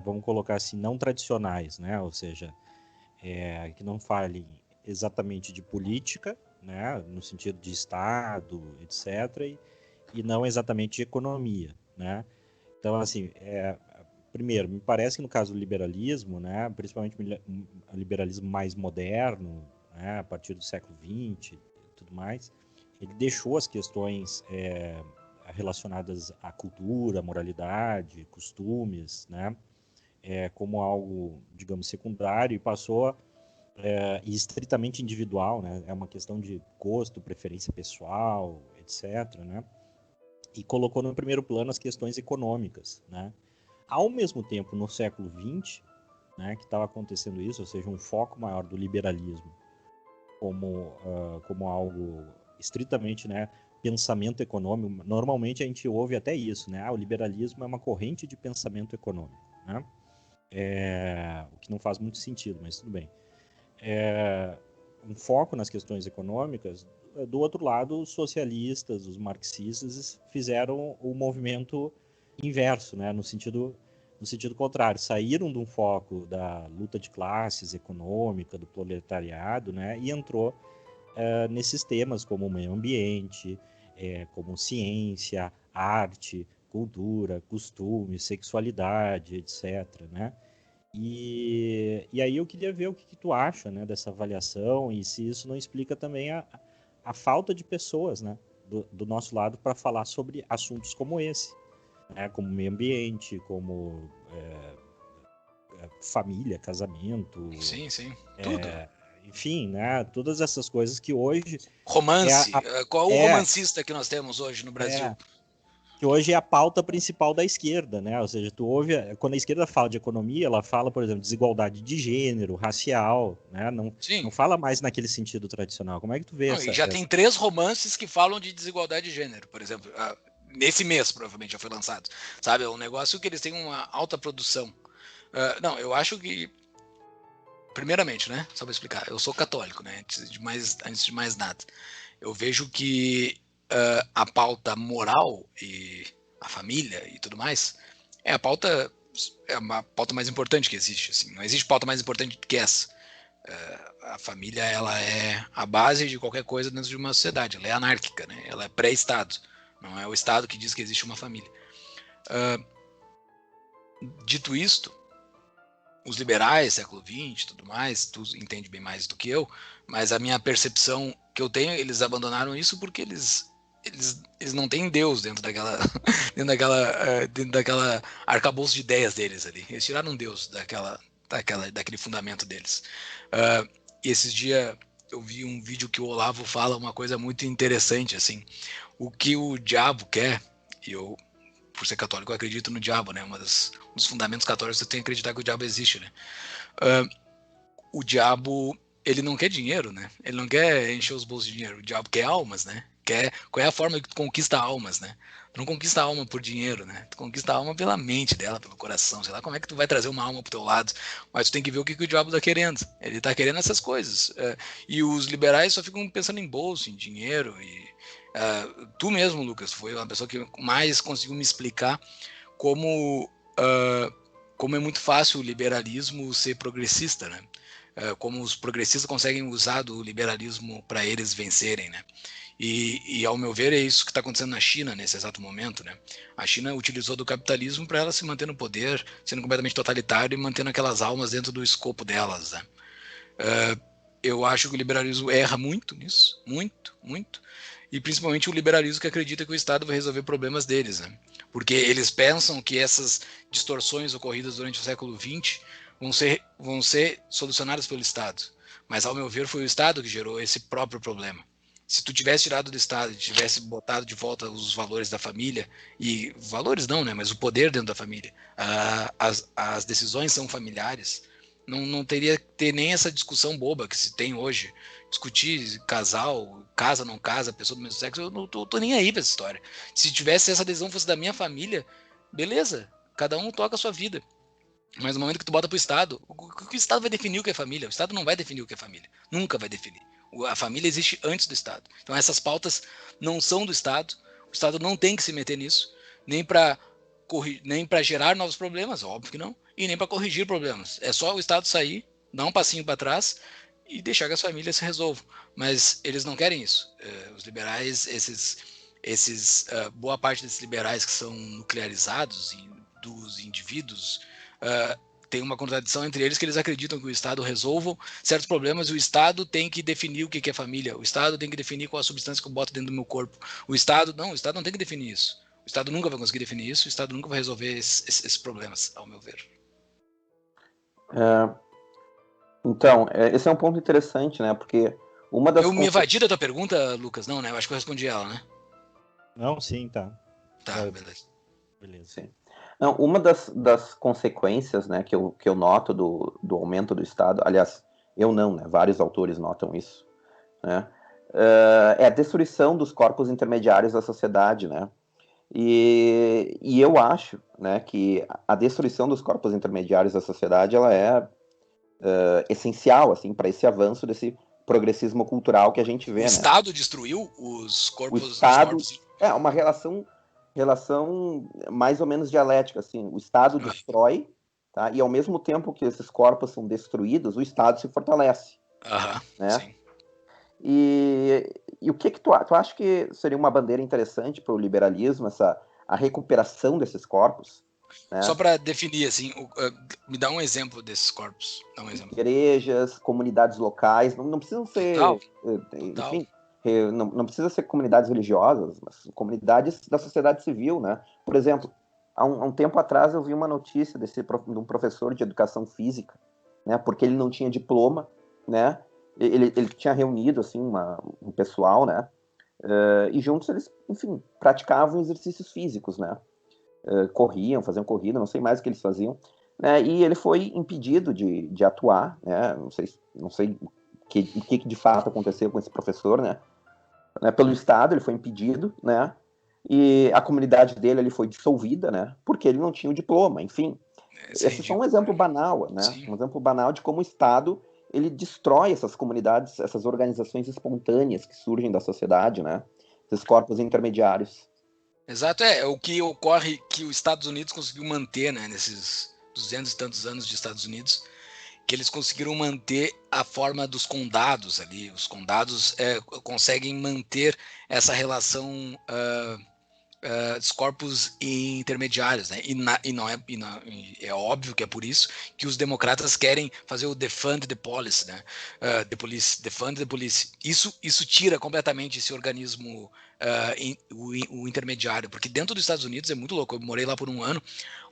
vamos colocar assim, não tradicionais, né, ou seja, que não falem exatamente de política, né, no sentido de Estado, etc., e não exatamente de economia, né. Então, assim, primeiro, me parece que no caso do liberalismo, né, principalmente o liberalismo mais moderno, né, a partir do século XX e tudo mais, ele deixou as questões relacionadas à cultura, moralidade, costumes, né, como algo, digamos, secundário e passou e estritamente individual, né, é uma questão de gosto, preferência pessoal, etc., né, e colocou no primeiro plano as questões econômicas, né. Ao mesmo tempo, no século XX, né, que estava acontecendo isso, ou seja, um foco maior do liberalismo como algo estritamente, né, pensamento econômico. Normalmente a gente ouve até isso, né? O liberalismo é uma corrente de pensamento econômico, né? O que não faz muito sentido, mas tudo bem. Um foco nas questões econômicas. Do outro lado, os socialistas, os marxistas fizeram o movimento inverso, né? No sentido contrário, saíram de um foco da luta de classes econômica, do proletariado, né? E entrou nesses temas como o meio ambiente, como ciência, arte, cultura, costumes, sexualidade, etc., né? E aí eu queria ver o que tu acha, né, dessa avaliação e se isso não explica também a falta de pessoas, né, do nosso lado para falar sobre assuntos como esse, né, como meio ambiente, como família, casamento. Sim, tudo. Enfim, né, todas essas coisas que hoje... Romance. Qual o romancista que nós temos hoje no Brasil? Que hoje é a pauta principal da esquerda, né? Ou seja, tu ouve, quando a esquerda fala de economia, ela fala, por exemplo, desigualdade de gênero, racial, né? Não fala mais naquele sentido tradicional. Como é que tu vê essa... E já tem 3 romances que falam de desigualdade de gênero, por exemplo. Nesse mês, provavelmente, já foi lançado. Sabe, é um negócio que eles têm uma alta produção. Não, eu acho que primeiramente, né? Só para explicar, eu sou católico, né? Antes de mais nada. Eu vejo que a pauta moral e a família e tudo mais é uma pauta mais importante que existe. Assim. Não existe pauta mais importante do que essa. A família, ela é a base de qualquer coisa dentro de uma sociedade. Ela é anárquica, né? Ela é pré-estado. Não é o Estado que diz que existe uma família. Dito isto, os liberais, século XX, tudo mais, tu entende bem mais do que eu, mas a minha percepção que eu tenho, eles abandonaram isso porque eles não têm Deus dentro daquela dentro daquela arcabouço de ideias deles ali. Eles tiraram Deus daquele fundamento deles. E esses dias eu vi um vídeo que o Olavo fala uma coisa muito interessante, assim, o que o diabo quer, e eu, por ser católico, eu acredito no diabo, né? Um dos fundamentos católicos, você tem que acreditar que o diabo existe, né? O diabo, ele não quer dinheiro, né? Ele não quer encher os bolsos de dinheiro. O diabo quer almas, né? Qual é a forma que tu conquista almas, né? Tu não conquista a alma por dinheiro, né? Tu conquista a alma pela mente dela, pelo coração. Sei lá como é que tu vai trazer uma alma pro teu lado. Mas tu tem que ver o que o diabo tá querendo. Ele tá querendo essas coisas. E os liberais só ficam pensando em bolso, em dinheiro. E tu mesmo, Lucas, foi uma pessoa que mais conseguiu me explicar como é muito fácil o liberalismo ser progressista, né? Como os progressistas conseguem usar do liberalismo para eles vencerem, né? E ao meu ver é isso que está acontecendo na China nesse exato momento, né? A China utilizou do capitalismo para ela se manter no poder, sendo completamente totalitário e mantendo aquelas almas dentro do escopo delas, né? Eu acho que o liberalismo erra muito nisso, muito, muito, e principalmente o liberalismo que acredita que o Estado vai resolver problemas deles, né? Porque eles pensam que essas distorções ocorridas durante o século XX vão ser solucionadas pelo Estado. Mas, ao meu ver, foi o Estado que gerou esse próprio problema. Se tu tivesse tirado do Estado e tivesse botado de volta os valores da família, e valores não, né? Mas o poder dentro da família, as decisões são familiares, não teria que ter nem essa discussão boba que se tem hoje. Discutir casal, casa, não casa, pessoa do mesmo sexo, eu não tô nem aí pra essa história. Se tivesse essa decisão fosse da minha família, beleza, cada um toca a sua vida. Mas no momento que tu bota pro Estado, o Estado vai definir o que é família? O Estado não vai definir o que é família. Nunca vai definir. A família existe antes do Estado. Então essas pautas não são do Estado. O Estado não tem que se meter nisso, nem para gerar novos problemas, óbvio que não, e nem para corrigir problemas. É só o Estado sair, dar um passinho para trás e deixar que as famílias se resolvam. Mas eles não querem isso. Os liberais, boa parte desses liberais que são nuclearizados dos indivíduos, tem uma contradição entre eles, que eles acreditam que o Estado resolva certos problemas e o Estado tem que definir o que é família. O Estado tem que definir qual a substância que eu boto dentro do meu corpo. O Estado não tem que definir isso. O Estado nunca vai conseguir definir isso, o Estado nunca vai resolver esses problemas, ao meu ver. Então, esse é um ponto interessante, né? Porque uma das... Eu me evadi da tua pergunta, Lucas? Não, né? Eu acho que eu respondi ela, né? Não, sim, tá. Tá, beleza. Sim. Não, uma das consequências, né, que eu noto do aumento do Estado, aliás, eu não, né? Vários autores notam isso, né? É a destruição dos corpos intermediários da sociedade, né? E eu acho, né, que a destruição dos corpos intermediários da sociedade ela é essencial, assim, para esse avanço desse progressismo cultural que a gente vê, O né? Estado destruiu os corpos... O Estado é uma relação mais ou menos dialética, assim. O Estado destrói, tá? E ao mesmo tempo que esses corpos são destruídos, o Estado se fortalece, né? Sim. E o que tu acha que seria uma bandeira interessante para o liberalismo, a recuperação desses corpos? Né? Só para definir, assim, me dá um exemplo desses corpos. Dá um exemplo. Igrejas, comunidades locais, não precisam ser... Total. Enfim, não precisa ser comunidades religiosas, mas comunidades da sociedade civil, né? Por exemplo, há um tempo atrás eu vi uma notícia de um professor de educação física, né? Porque ele não tinha diploma, né? Ele tinha reunido, assim, um pessoal, né? E juntos eles, enfim, praticavam exercícios físicos, né? Corriam, faziam corrida, não sei mais o que eles faziam, né? E ele foi impedido de atuar, né? Não sei o que de fato aconteceu com esse professor, né? Pelo Estado, ele foi impedido, né? E a comunidade dele foi dissolvida, né? Porque ele não tinha o diploma, enfim. Esse é só um exemplo banal, né? Sim. Um exemplo banal de como o Estado ele destrói essas comunidades, essas organizações espontâneas que surgem da sociedade, né? Esses corpos intermediários. Exato, o que ocorre que os Estados Unidos conseguiu manter, né, nesses 200 e tantos anos de Estados Unidos, que eles conseguiram manter a forma dos condados ali. Os condados conseguem manter essa relação dos corpos intermediários, né? E é óbvio que é por isso que os democratas querem fazer o defund the police, né? Defund the police. Isso tira completamente esse organismo, o intermediário, porque dentro dos Estados Unidos é muito louco. Eu morei lá por um ano.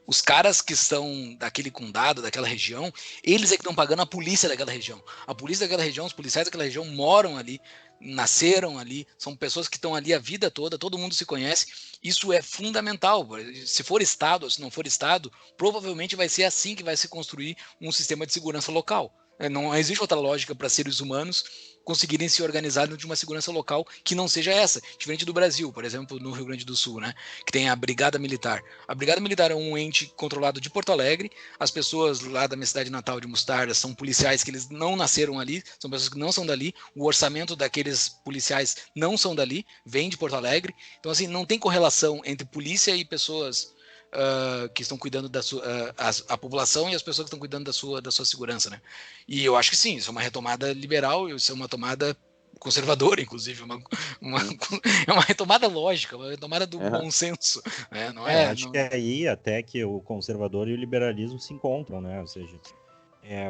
Os caras que são daquele condado, daquela região, eles é que estão pagando a polícia daquela região. A polícia daquela região, os policiais daquela região moram ali, nasceram ali, são pessoas que estão ali a vida toda, todo mundo se conhece. Isso é fundamental. Se for Estado ou se não for Estado, provavelmente vai ser assim que vai se construir um sistema de segurança local. Não existe outra lógica para seres humanos conseguirem se organizar de uma segurança local que não seja essa. Diferente do Brasil, por exemplo, no Rio Grande do Sul, né, que tem a Brigada Militar. A Brigada Militar é um ente controlado de Porto Alegre. As pessoas lá da minha cidade natal de Mostarda são policiais que eles não nasceram ali, são pessoas que não são dali. O orçamento daqueles policiais não são dali, vem de Porto Alegre. Então, assim, não tem correlação entre polícia e pessoas que estão cuidando da sua a população e as pessoas que estão cuidando da sua segurança, né? E eu acho que sim, isso é uma retomada liberal, isso é uma tomada conservadora, inclusive, é uma retomada lógica, uma retomada do bom senso, né? Não eu acho que é aí até que o conservador e o liberalismo se encontram, né? Ou seja,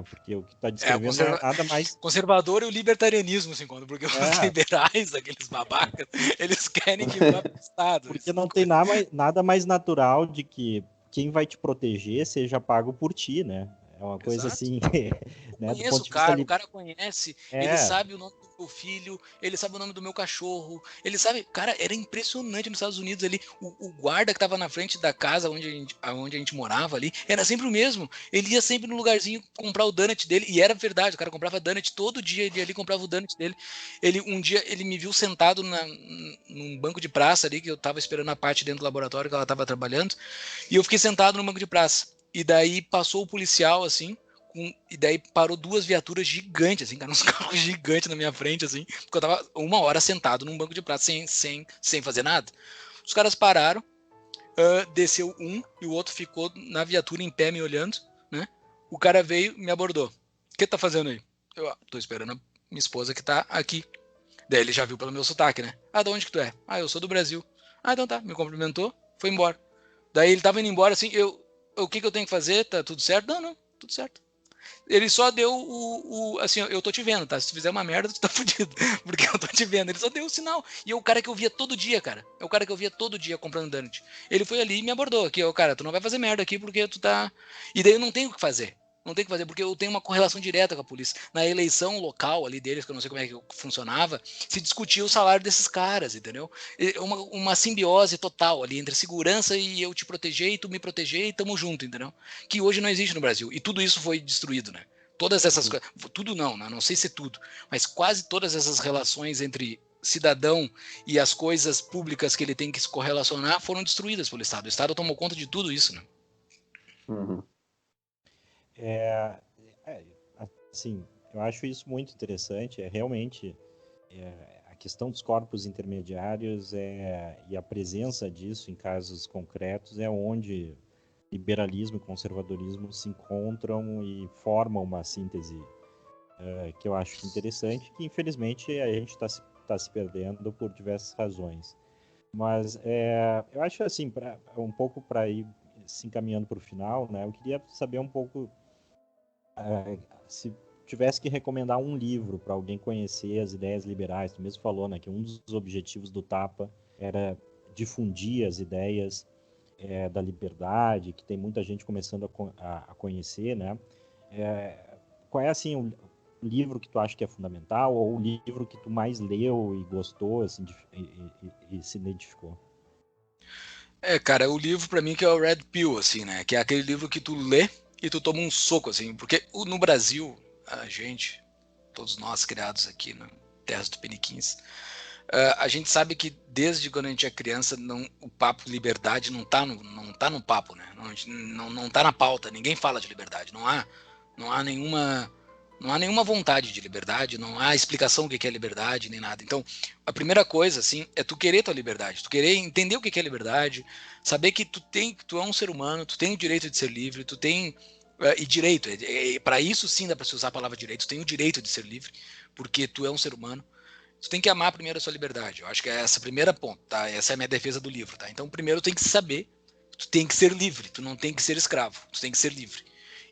porque o que está descrevendo é nada mais... Conservador e o libertarianismo se encontram, porque os liberais, aqueles babacas, eles querem que vá para o Estado. Porque não tem nada mais natural de que quem vai te proteger seja pago por ti, né? É uma coisa assim, né? Eu conheço o cara conhece, ele sabe o nome do meu filho, ele sabe o nome do meu cachorro, ele sabe, cara, era impressionante nos Estados Unidos ali, o guarda que tava na frente da casa onde a gente morava ali, era sempre o mesmo, ele ia sempre no lugarzinho comprar o donut dele, e era verdade, o cara comprava donut todo dia, ele ia ali comprava o donut dele, um dia ele me viu sentado num banco de praça ali, que eu tava esperando a parte dentro do laboratório que ela tava trabalhando, e eu fiquei sentado no banco de praça. E daí passou o policial, assim, e daí parou duas viaturas gigantes, assim, cara, uns carros gigantes na minha frente, assim, porque eu tava 1 hora sentado num banco de praça sem fazer nada. Os caras pararam, desceu um e o outro ficou na viatura em pé me olhando, né? O cara veio e me abordou. O que tá fazendo aí? Eu tô esperando a minha esposa que tá aqui. Daí ele já viu pelo meu sotaque, né? De onde que tu é? Eu sou do Brasil. Então tá, me cumprimentou, foi embora. Daí ele tava indo embora, assim, o que eu tenho que fazer? Tá tudo certo? Não, tudo certo. Ele só deu assim, eu tô te vendo, tá? Se tu fizer uma merda, tu tá fudido, porque eu tô te vendo. Ele só deu o sinal. E é o cara que eu via todo dia, cara. É o cara que eu via todo dia comprando donut. Ele foi ali e me abordou aqui, cara, tu não vai fazer merda aqui porque tu tá... E daí eu não tenho o que fazer. Não tem o que fazer, porque eu tenho uma correlação direta com a polícia. Na eleição local ali deles, que eu não sei como é que funcionava, se discutia o salário desses caras, entendeu? Uma simbiose total ali entre segurança e eu te proteger e tu me proteger e tamo junto, entendeu? Que hoje não existe no Brasil. E tudo isso foi destruído, né? Todas essas coisas, tudo não sei se tudo, mas quase todas essas relações entre cidadão e as coisas públicas que ele tem que se correlacionar foram destruídas pelo Estado. O Estado tomou conta de tudo isso, né? Uhum. Assim, eu acho isso muito interessante. Realmente a questão dos corpos intermediários e a presença disso em casos concretos é onde liberalismo e conservadorismo se encontram e formam uma síntese que eu acho interessante, que infelizmente a gente está se perdendo por diversas razões. Mas eu acho assim, um pouco para ir se encaminhando para o final, né? Eu queria saber um pouco se tivesse que recomendar um livro para alguém conhecer as ideias liberais. Tu mesmo falou, né, que um dos objetivos do Tapa era difundir as ideias da liberdade, que tem muita gente começando a conhecer, né? Qual é assim o livro que tu acha que é fundamental, ou o livro que tu mais leu e gostou, assim, e se identificou? Cara, o livro pra mim que é o Red Pill, assim, né? Que é aquele livro que tu lê e tu toma um soco, assim. Porque no Brasil, a gente, todos nós criados aqui na terra do Tupiniquins, a gente sabe que desde quando a gente é criança, o papo liberdade não tá no papo, né? Não tá na pauta, ninguém fala de liberdade, não há nenhuma vontade de liberdade, não há explicação do que é liberdade, nem nada. Então, a primeira coisa, assim, é tu querer tua liberdade, tu querer entender o que é liberdade, saber que tu é um ser humano, tu tem o direito de ser livre, tu tem e direito, para isso sim dá para se usar a palavra direito, tu tem o direito de ser livre, porque tu é um ser humano. Tu tem que amar primeiro a sua liberdade. Eu acho que é essa a primeira ponto, tá? Essa é a minha defesa do livro, tá? Então, primeiro tem que saber, tu tem que ser livre, tu não tem que ser escravo, tu tem que ser livre.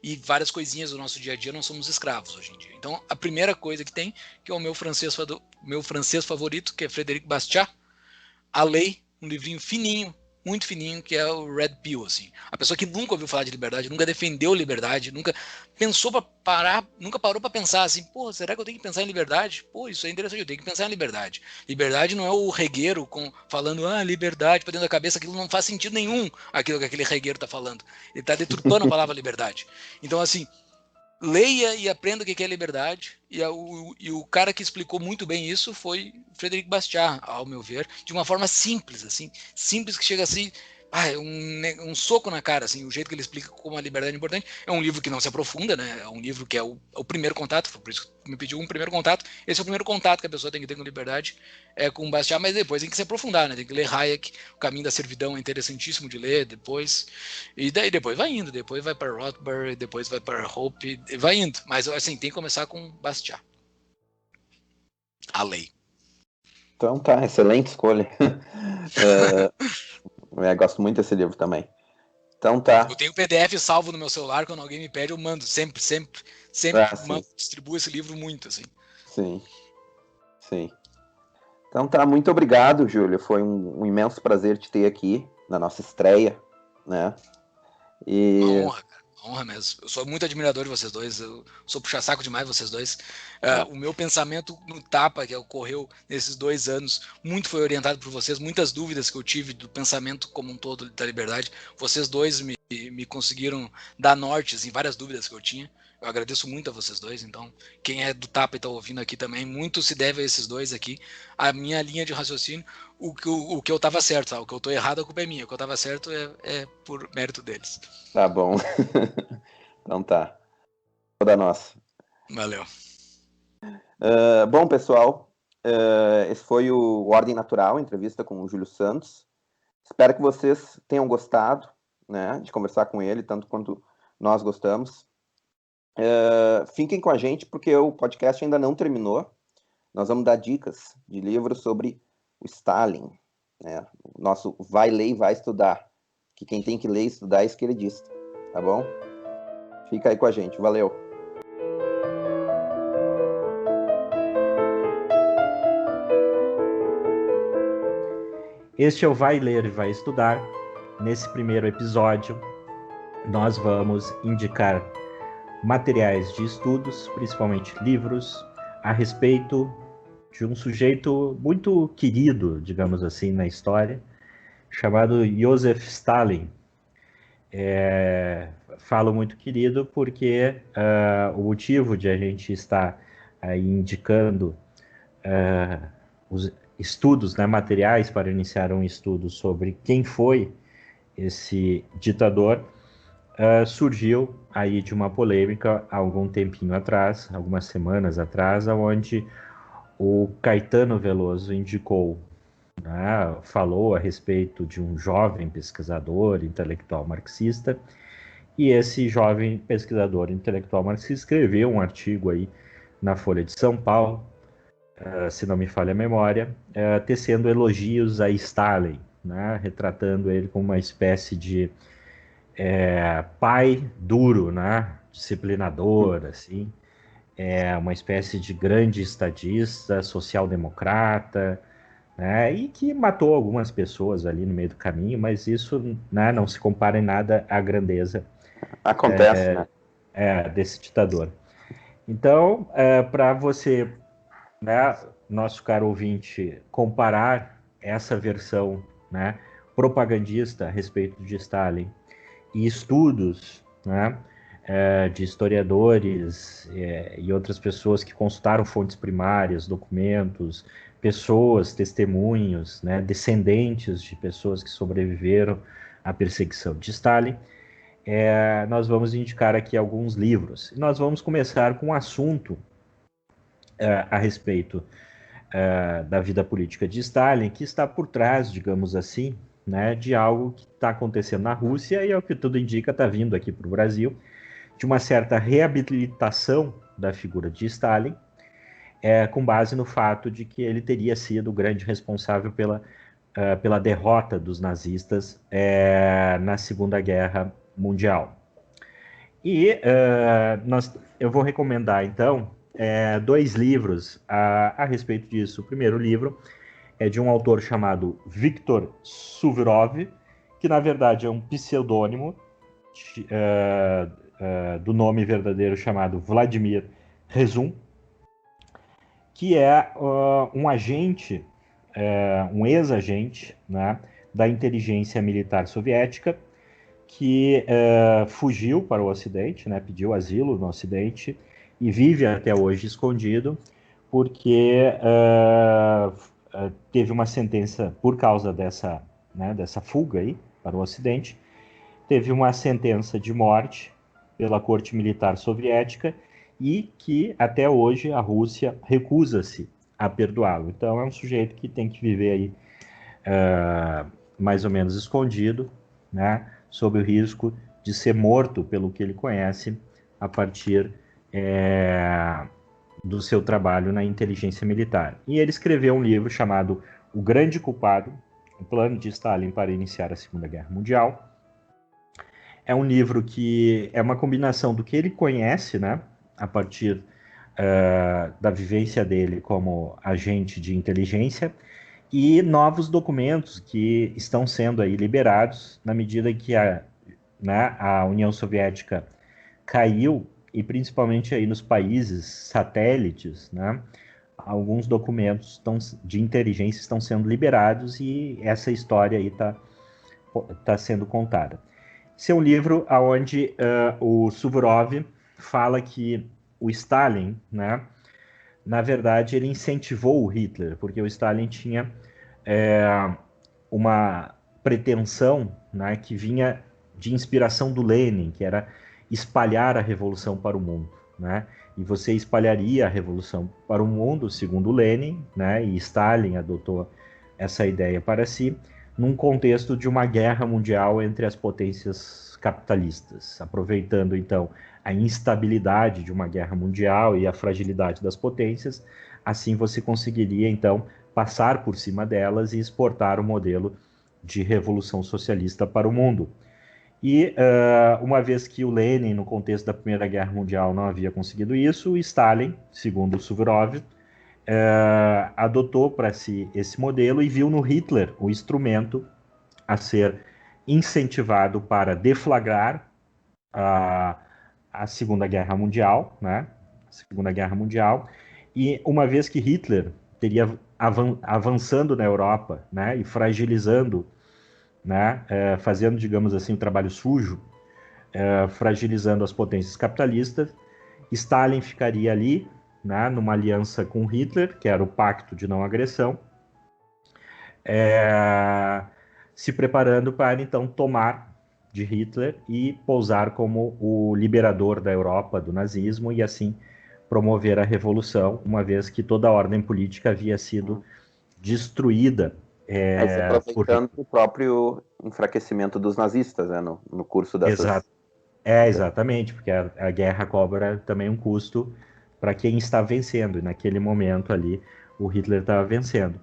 E várias coisinhas do nosso dia a dia nós somos escravos hoje em dia. Então, a primeira coisa que tem, que é o meu francês favorito, que é Frédéric Bastiat, A Lei, um livrinho fininho, muito fininho, que é o Red Pill, assim. A pessoa que nunca ouviu falar de liberdade, nunca defendeu liberdade, nunca pensou para parar, nunca parou para pensar assim, pô, será que eu tenho que pensar em liberdade? Pô, isso é interessante, eu tenho que pensar em liberdade. Liberdade não é o regueiro falando, liberdade para dentro da cabeça, aquilo não faz sentido nenhum, aquilo que aquele regueiro tá falando. Ele tá deturpando a palavra liberdade. Então, assim, leia e aprenda o que é liberdade. E o cara que explicou muito bem isso foi Frederic Bastiat, ao meu ver, de uma forma simples, assim, simples que chega assim, um soco na cara, assim, o jeito que ele explica como a liberdade é importante. É um livro que não se aprofunda, né? É um livro que é o primeiro contato, por isso que me pediu um primeiro contato. Esse é o primeiro contato que a pessoa tem que ter com liberdade, com Bastiat, mas depois tem que se aprofundar, né? Tem que ler Hayek, O Caminho da Servidão é interessantíssimo de ler depois. E daí depois vai indo, depois vai para Rothbard, depois vai para Hope, vai indo. Mas assim, tem que começar com Bastiat. A Lei. Então tá, excelente escolha. Gosto muito desse livro também. Então tá. Eu tenho o PDF salvo no meu celular, quando alguém me pede, eu mando. Sempre mando, distribuo esse livro muito, assim. Sim. Então tá, muito obrigado, Júlio. Foi um imenso prazer te ter aqui na nossa estreia, né? Uma honra, cara. Uma honra mesmo. Eu sou muito admirador de vocês dois. Eu sou puxa-saco demais de vocês dois. O meu pensamento no Tapa, que ocorreu nesses 2 anos, muito foi orientado por vocês. Muitas dúvidas que eu tive do pensamento como um todo da liberdade. Vocês dois me conseguiram dar nortes em várias dúvidas que eu tinha. Eu agradeço muito a vocês dois. Então, quem é do Tapa e está ouvindo aqui também, muito se deve a esses dois aqui. A minha linha de raciocínio, o que eu estava certo, sabe? O que eu estou errado, a culpa é minha. O que eu estava certo é por mérito deles. Tá bom. Então tá. Toda nossa. Valeu. Bom, pessoal, esse foi o Ordem Natural, entrevista com o Júlio Santos. Espero que vocês tenham gostado, né, de conversar com ele, tanto quanto nós gostamos. Fiquem com a gente, porque o podcast ainda não terminou. Nós vamos dar dicas de livros sobre o Stalin, né? O nosso vai ler e vai estudar, que quem tem que ler e estudar é esquerdista, tá bom? Fica aí com a gente, valeu! Este é o Vai Ler e Vai Estudar. Nesse primeiro episódio, nós vamos indicar materiais de estudos, principalmente livros, a respeito de um sujeito muito querido, digamos assim, na história, chamado Joseph Stalin. Falo muito querido porque o motivo de a gente estar aí indicando os estudos, né, materiais para iniciar um estudo sobre quem foi esse ditador, surgiu aí de uma polêmica há algum tempinho atrás, algumas semanas atrás, onde o Caetano Veloso indicou, né, falou a respeito de um jovem pesquisador intelectual marxista, e esse jovem pesquisador intelectual marxista escreveu um artigo aí na Folha de São Paulo, se não me falha a memória, tecendo elogios a Stalin, né, retratando ele como uma espécie de pai duro, né, disciplinador, assim, uma espécie de grande estadista, social-democrata, né, e que matou algumas pessoas ali no meio do caminho, mas isso, né, não se compara em nada à grandeza Acontece, né? desse ditador. Então, para você, né, nosso caro ouvinte, comparar essa versão, né, propagandista a respeito de Stalin e estudos, né, de historiadores e outras pessoas que consultaram fontes primárias, documentos, pessoas, testemunhos, né, descendentes de pessoas que sobreviveram à perseguição de Stalin, nós vamos indicar aqui alguns livros. E nós vamos começar com um assunto a respeito da vida política de Stalin, que está por trás, digamos assim, né, de algo que está acontecendo na Rússia e, ao que tudo indica, está vindo aqui para o Brasil, de uma certa reabilitação da figura de Stalin, com base no fato de que ele teria sido o grande responsável pela derrota dos nazistas na Segunda Guerra Mundial. E eu vou recomendar, então, 2 livros a respeito disso. O primeiro livro é de um autor chamado Viktor Suvorov, que, na verdade, é um pseudônimo do nome verdadeiro chamado Vladimir Rezun, que é um agente, um ex-agente, né, da inteligência militar soviética, que fugiu para o Ocidente, né, pediu asilo no Ocidente e vive até hoje escondido, porque teve uma sentença por causa dessa fuga aí para o Ocidente, teve uma sentença de morte pela corte militar soviética e que até hoje a Rússia recusa-se a perdoá-lo. Então é um sujeito que tem que viver aí mais ou menos escondido, né, sob o risco de ser morto pelo que ele conhece a partir do seu trabalho na inteligência militar. E ele escreveu um livro chamado O Grande Culpado, o plano de Stalin para iniciar a Segunda Guerra Mundial. É um livro que é uma combinação do que ele conhece, né, a partir da vivência dele como agente de inteligência, e novos documentos que estão sendo aí liberados na medida que a União Soviética caiu, e principalmente aí nos países satélites, né, alguns documentos de inteligência estão sendo liberados e essa história aí tá sendo contada. Esse é um livro onde o Suvorov fala que o Stalin, né, na verdade, ele incentivou o Hitler, porque o Stalin tinha uma pretensão, né, que vinha de inspiração do Lenin, que era espalhar a revolução para o mundo, né? E você espalharia a revolução para o mundo, segundo Lenin, né? E Stalin adotou essa ideia para si, num contexto de uma guerra mundial entre as potências capitalistas, aproveitando então a instabilidade de uma guerra mundial e a fragilidade das potências. Assim você conseguiria então passar por cima delas e exportar o modelo de revolução socialista para o mundo. E uma vez que o Lenin, no contexto da Primeira Guerra Mundial, não havia conseguido isso, o Stalin, segundo o Suvorov, adotou para si esse modelo e viu no Hitler o instrumento a ser incentivado para deflagrar a Segunda Guerra Mundial, né? A Segunda Guerra Mundial. E uma vez que Hitler teria avançando na Europa, né, e fragilizando, né, fazendo, digamos assim, um trabalho sujo, fragilizando as potências capitalistas, Stalin ficaria ali, né, numa aliança com Hitler, que era o Pacto de Não Agressão, se preparando para, então, tomar de Hitler e pousar como o liberador da Europa do nazismo e, assim, promover a revolução, uma vez que toda a ordem política havia sido destruída. Aproveitando o próprio enfraquecimento dos nazistas, né, no curso dessas... Exatamente, porque a guerra cobra também um custo para quem está vencendo, e naquele momento ali o Hitler estava vencendo.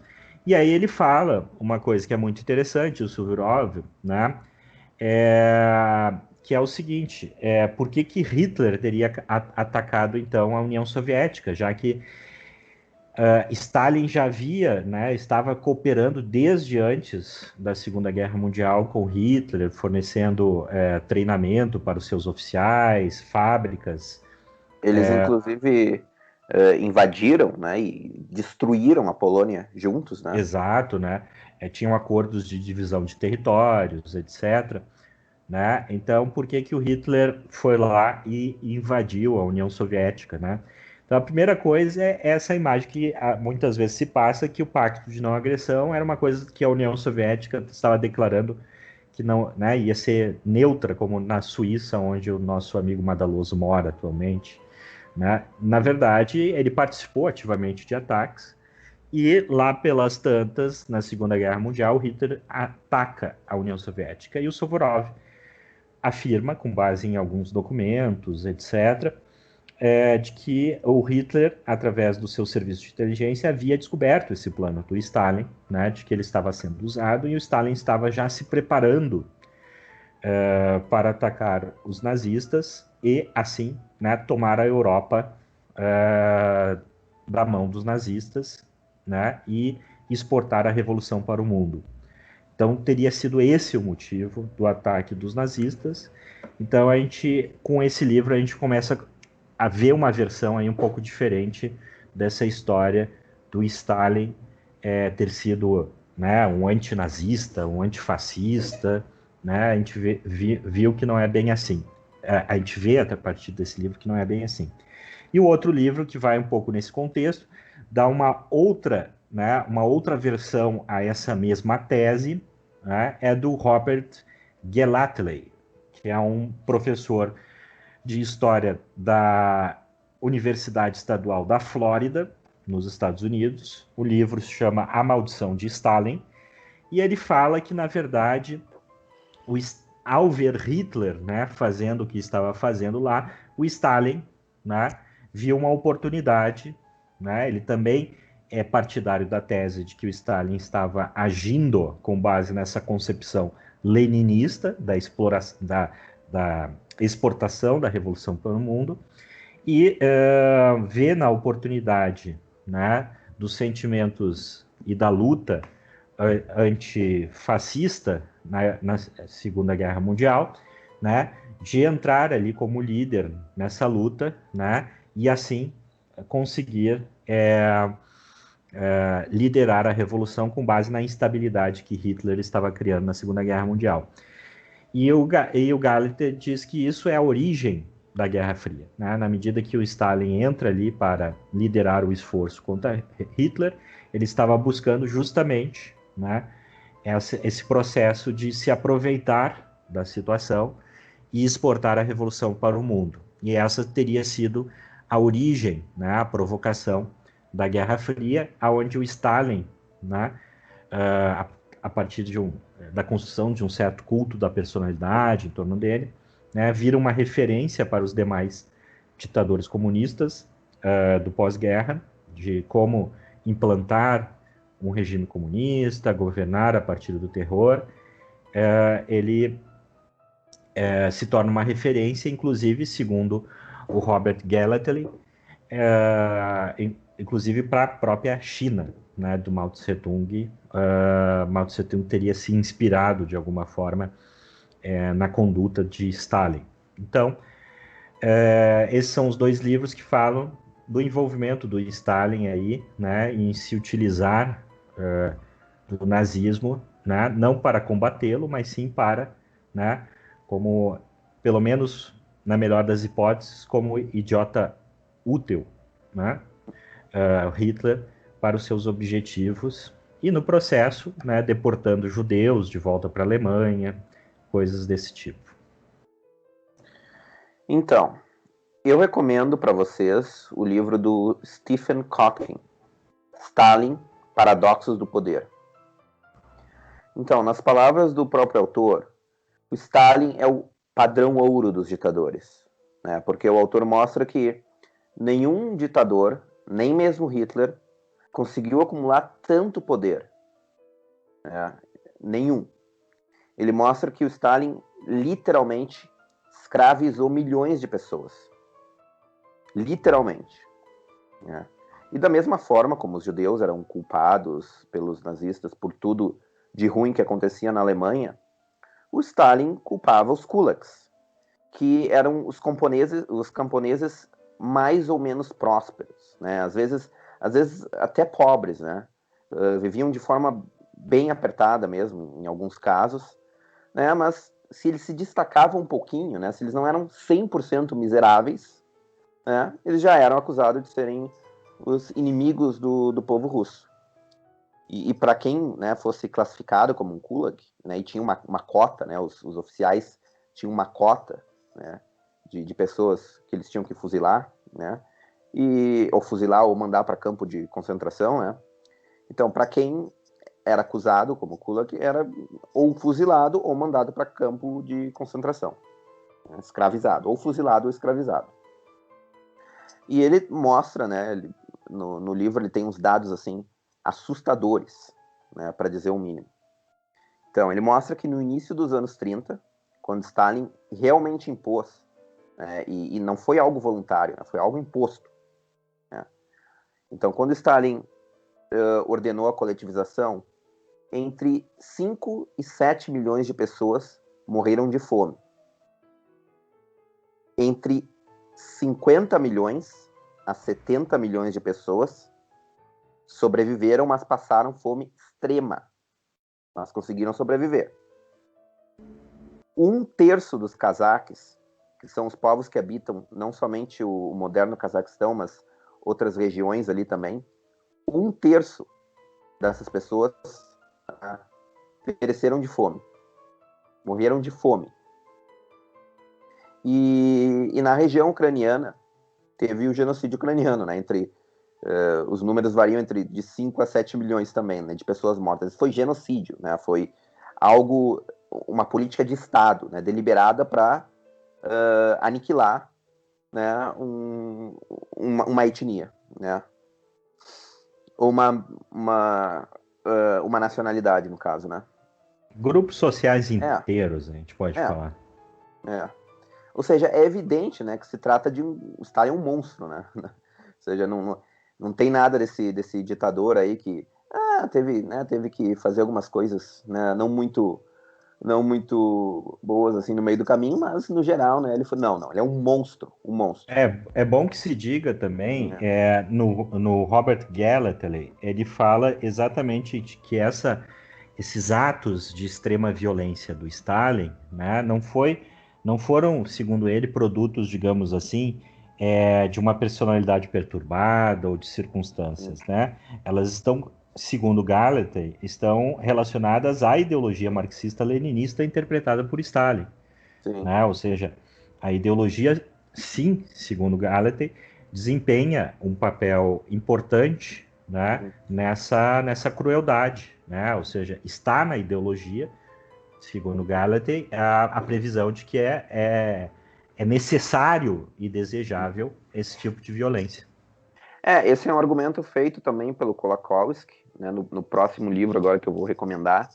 E aí ele fala uma coisa que é muito interessante, o Suvorov, né, que é o seguinte, por que Hitler teria atacado então a União Soviética, já que Stalin já havia, né, estava cooperando desde antes da Segunda Guerra Mundial com Hitler, fornecendo treinamento para os seus oficiais, fábricas. Eles, inclusive, invadiram, né, e destruíram a Polônia juntos, né? Exato, né? Tinham acordos de divisão de territórios, etc. né? Então, por que que o Hitler foi lá e invadiu a União Soviética, né? Então, a primeira coisa é essa imagem que muitas vezes se passa, que o Pacto de Não Agressão era uma coisa que a União Soviética estava declarando que não, né, ia ser neutra, como na Suíça, onde o nosso amigo Madaloso mora atualmente, né? Na verdade, ele participou ativamente de ataques, e lá pelas tantas, na Segunda Guerra Mundial, o Hitler ataca a União Soviética, e o Suvorov afirma, com base em alguns documentos, etc., de que o Hitler, através do seu serviço de inteligência, havia descoberto esse plano do Stalin, né, de que ele estava sendo usado, e o Stalin estava já se preparando para atacar os nazistas e, assim, né, tomar a Europa da mão dos nazistas, né, e exportar a revolução para o mundo. Então, teria sido esse o motivo do ataque dos nazistas. Então, a gente, com esse livro, a gente começa a ver uma versão aí um pouco diferente dessa história do Stalin ter sido, né, um antinazista, um antifascista, né? A gente viu que não é bem assim. A gente vê até a partir desse livro que não é bem assim. E o outro livro que vai um pouco nesse contexto dá uma outra, né, uma outra versão a essa mesma tese, né, é do Robert Gellatley, que é um professor de história da Universidade Estadual da Flórida, nos Estados Unidos. O livro se chama A Maldição de Stalin, e ele fala que, na verdade, ao ver Hitler, né, fazendo o que estava fazendo lá, o Stalin, né, viu uma oportunidade, né, ele também é partidário da tese de que o Stalin estava agindo com base nessa concepção leninista da exportação da revolução para o mundo, e vê na oportunidade, né, dos sentimentos e da luta antifascista na Segunda Guerra Mundial, né, de entrar ali como líder nessa luta, né, e assim conseguir liderar a revolução com base na instabilidade que Hitler estava criando na Segunda Guerra Mundial. E o Gallagher diz que isso é a origem da Guerra Fria, né? Na medida que o Stalin entra ali para liderar o esforço contra Hitler, ele estava buscando justamente, né, esse processo de se aproveitar da situação e exportar a revolução para o mundo. E essa teria sido a origem, né, a provocação da Guerra Fria, aonde o Stalin, né, a partir da construção de um certo culto da personalidade em torno dele, né, vira uma referência para os demais ditadores comunistas do pós-guerra, de como implantar um regime comunista, governar a partir do terror. Ele se torna uma referência, inclusive, segundo o Robert Gallatin, inclusive para a própria China, né, do Mao Tse-tung. Mao Tse-tung teria se inspirado, de alguma forma, na conduta de Stalin. Então, esses são os dois livros que falam do envolvimento do Stalin aí, né, em se utilizar do nazismo, né, não para combatê-lo, mas sim para, né, como, pelo menos na melhor das hipóteses, como idiota útil, né, Hitler para os seus objetivos, e no processo, né, deportando judeus de volta para a Alemanha, coisas desse tipo. Então, eu recomendo para vocês o livro do Stephen Kotkin, Stalin, Paradoxos do Poder. Então, nas palavras do próprio autor, o Stalin é o padrão ouro dos ditadores, né? Porque o autor mostra que nenhum ditador, nem mesmo Hitler, conseguiu acumular tanto poder. Né? Nenhum. Ele mostra que o Stalin literalmente escravizou milhões de pessoas. Literalmente. Né? E da mesma forma como os judeus eram culpados pelos nazistas por tudo de ruim que acontecia na Alemanha, o Stalin culpava os kulaks, que eram os camponeses mais ou menos prósperos, né? Às vezes até pobres, né? Viviam de forma bem apertada mesmo, em alguns casos, né? Mas se eles se destacavam um pouquinho, né, se eles não eram 100% miseráveis, né, eles já eram acusados de serem os inimigos do povo russo. E para quem, né, fosse classificado como um Gulag, né, e tinha uma cota, né, os oficiais tinham uma cota, né, de pessoas que eles tinham que fuzilar, né, ou fuzilar ou mandar para campo de concentração, né. Então, para quem era acusado como Gulag, era ou fuzilado ou mandado para campo de concentração, né, escravizado, ou fuzilado ou escravizado. E ele mostra, né, no livro ele tem uns dados assim assustadores, né, para dizer o mínimo. Então, ele mostra que no início dos anos 30, quando Stalin realmente impôs, né, e não foi algo voluntário, né, foi algo imposto, né. Então, quando Stalin ordenou a coletivização, entre 5 e 7 milhões de pessoas morreram de fome. Entre 50 milhões a 70 milhões de pessoas sobreviveram, mas passaram fome extrema. Mas conseguiram sobreviver. 1/3 dos cazaques, que são os povos que habitam não somente o moderno Cazaquistão, mas outras regiões ali também, 1/3 dessas pessoas pereceram de fome. Morreram de fome. E na região ucraniana, teve o genocídio ucraniano, né? Os números variam de 5 a 7 milhões também, né, de pessoas mortas. Foi genocídio, né? Foi uma política de Estado, né, deliberada para aniquilar, né, uma etnia, né? Ou uma nacionalidade, no caso, né? Grupos sociais inteiros, a gente pode falar. Ou seja, é evidente, né, que se trata de Stalin é um monstro, né? Ou seja, não tem nada desse ditador aí que teve que fazer algumas coisas, né, não muito boas assim no meio do caminho, mas no geral, né, ele ele é um monstro. É bom que se diga também, no Robert Gallatin, ele fala exatamente de que esses atos de extrema violência do Stalin, né, não foram, segundo ele, produtos, digamos assim, de uma personalidade perturbada ou de circunstâncias, né? Elas estão, segundo Gallatin, estão relacionadas à ideologia marxista-leninista interpretada por Stalin, né? Ou seja, a ideologia, sim, segundo Gallatin, desempenha um papel importante, né, nessa crueldade, né? Ou seja, está na ideologia, segundo Gallatin, a previsão de que é necessário e desejável esse tipo de violência. Esse é um argumento feito também pelo Kolakowski, né, no próximo livro agora que eu vou recomendar,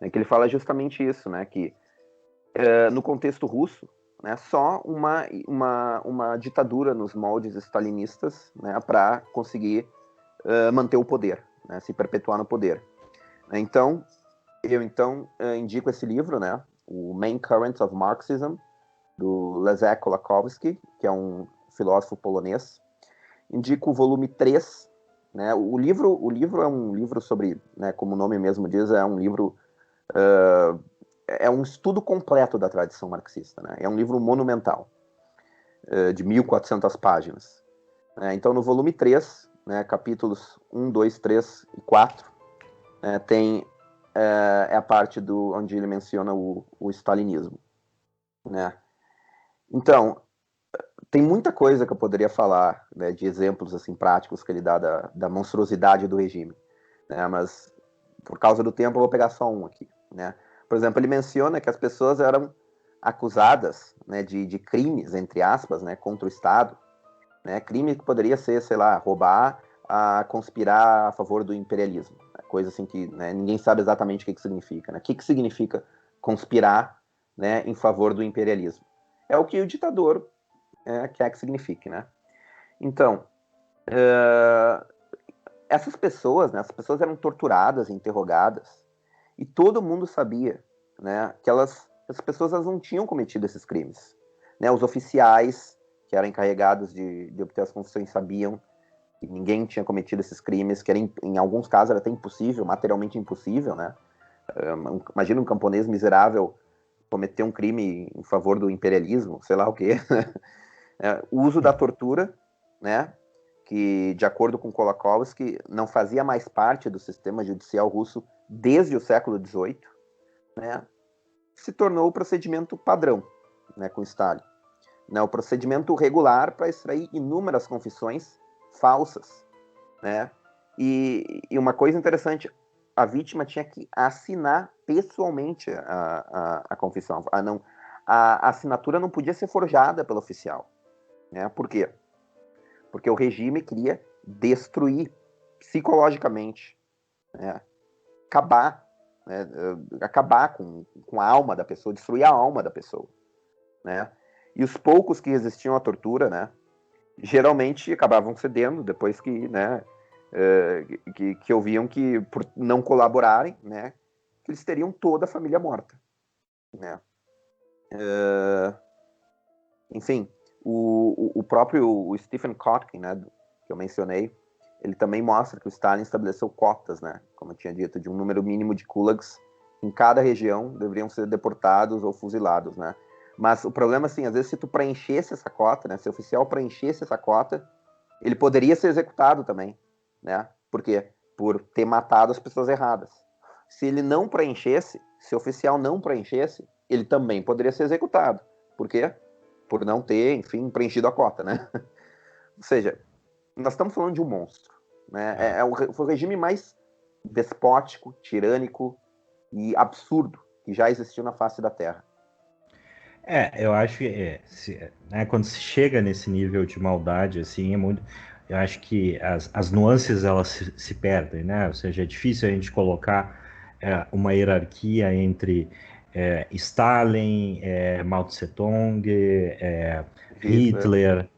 né, que ele fala justamente isso, né, que no contexto russo, né, só uma ditadura nos moldes stalinistas, né, para conseguir manter o poder, né, se perpetuar no poder. Então, eu indico esse livro, né, o Main Currents of Marxism, do Leszek Kolakowski, que é um filósofo polonês. Indico o volume 3, né, o livro é um livro sobre, né, como o nome mesmo diz, é um livro é um estudo completo da tradição marxista, né? É um livro monumental, de 1.400 páginas. Então, no volume 3, né, capítulos 1, 2, 3 e 4, tem a parte onde ele menciona o stalinismo, né? Então, tem muita coisa que eu poderia falar, né, de exemplos assim, práticos que ele dá da monstruosidade do regime, né? Mas, por causa do tempo, eu vou pegar só um aqui, né? Por exemplo, ele menciona que as pessoas eram acusadas, né, de crimes, entre aspas, né, contra o Estado, né, crime que poderia ser, sei lá, roubar, conspirar a favor do imperialismo, né, coisa assim que, né, ninguém sabe exatamente o que significa, né? O que significa conspirar, né, em favor do imperialismo? É o que o ditador quer que signifique, né? Então, essas pessoas, né, eram torturadas, interrogadas, e todo mundo sabia, né, que as pessoas não tinham cometido esses crimes, né? Os oficiais que eram encarregados de obter as confissões sabiam que ninguém tinha cometido esses crimes, que em alguns casos era até impossível, materialmente impossível, né? Imagina um camponês miserável cometer um crime em favor do imperialismo, sei lá o quê. O uso da tortura, né, que, de acordo com Kolakowski, não fazia mais parte do sistema judicial russo desde o século XVIII, né, se tornou o procedimento padrão, né, com Stalin. Né, o procedimento regular para extrair inúmeras confissões falsas. Né? E uma coisa interessante, a vítima tinha que assinar pessoalmente a confissão. A assinatura não podia ser forjada pelo oficial. Né? Por quê? Porque o regime queria destruir psicologicamente, né? Acabar com a alma da pessoa, destruir a alma da pessoa. Né? E os poucos que resistiam à tortura, né, geralmente acabavam cedendo depois que, né, que ouviam que, por não colaborarem, né, que eles teriam toda a família morta. Né? Enfim, o próprio Stephen Kotkin, né, que eu mencionei, ele também mostra que o Stalin estabeleceu cotas, né, como eu tinha dito, de um número mínimo de kulaks em cada região deveriam ser deportados ou fuzilados, né. Mas o problema, assim, às vezes se tu preenchesse essa cota, né, se o oficial preenchesse essa cota, ele poderia ser executado também, né. Por quê? Por ter matado as pessoas erradas. Se ele não preenchesse, se o oficial não preenchesse, ele também poderia ser executado. Por quê? Por não ter, enfim, preenchido a cota, né? Ou seja, nós estamos falando de um monstro, né? Foi o regime mais despótico, tirânico e absurdo que já existiu na face da Terra. Eu acho que né, quando se chega nesse nível de maldade, assim, eu acho que as nuances elas se perdem, né? Ou seja, é difícil a gente colocar uma hierarquia entre Stalin, Mao Tse-tung, Hitler,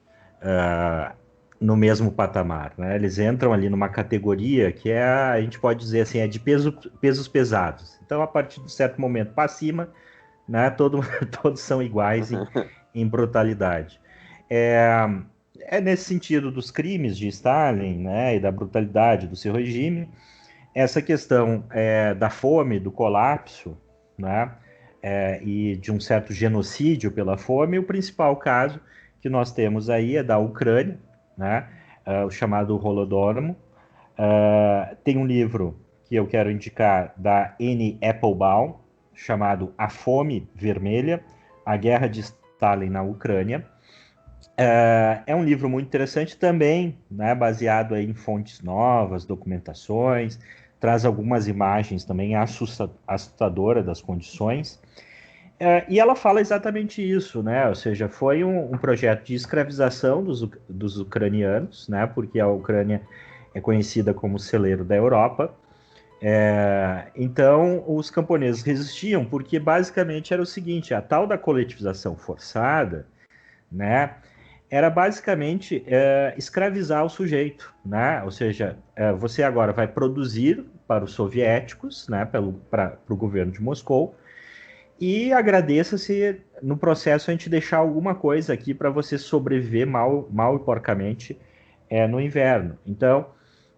no mesmo patamar, né? Eles entram ali numa categoria que a gente pode dizer assim, é de pesos pesados. Então, a partir de um certo momento para cima, né, todos são iguais em brutalidade. É nesse sentido dos crimes de Stalin, né, e da brutalidade do seu regime, essa questão da fome, do colapso, né, e de um certo genocídio pela fome, o principal caso que nós temos aí é da Ucrânia, né, o chamado Holodomor. Tem um livro que eu quero indicar da Annie Applebaum, chamado A Fome Vermelha, a Guerra de Stalin na Ucrânia. É um livro muito interessante também, né, baseado aí em fontes novas, documentações, traz algumas imagens também assustadoras das condições. E ela fala exatamente isso, né? Ou seja, foi um projeto de escravização dos ucranianos, né? Porque a Ucrânia é conhecida como o celeiro da Europa. Então, os camponeses resistiam porque basicamente era o seguinte: a tal da coletivização forçada, né? Era basicamente escravizar o sujeito, né? Ou seja, você agora vai produzir para os soviéticos, né? Para o governo de Moscou, e agradeça se no processo a gente deixar alguma coisa aqui para você sobreviver mal e porcamente no inverno. Então,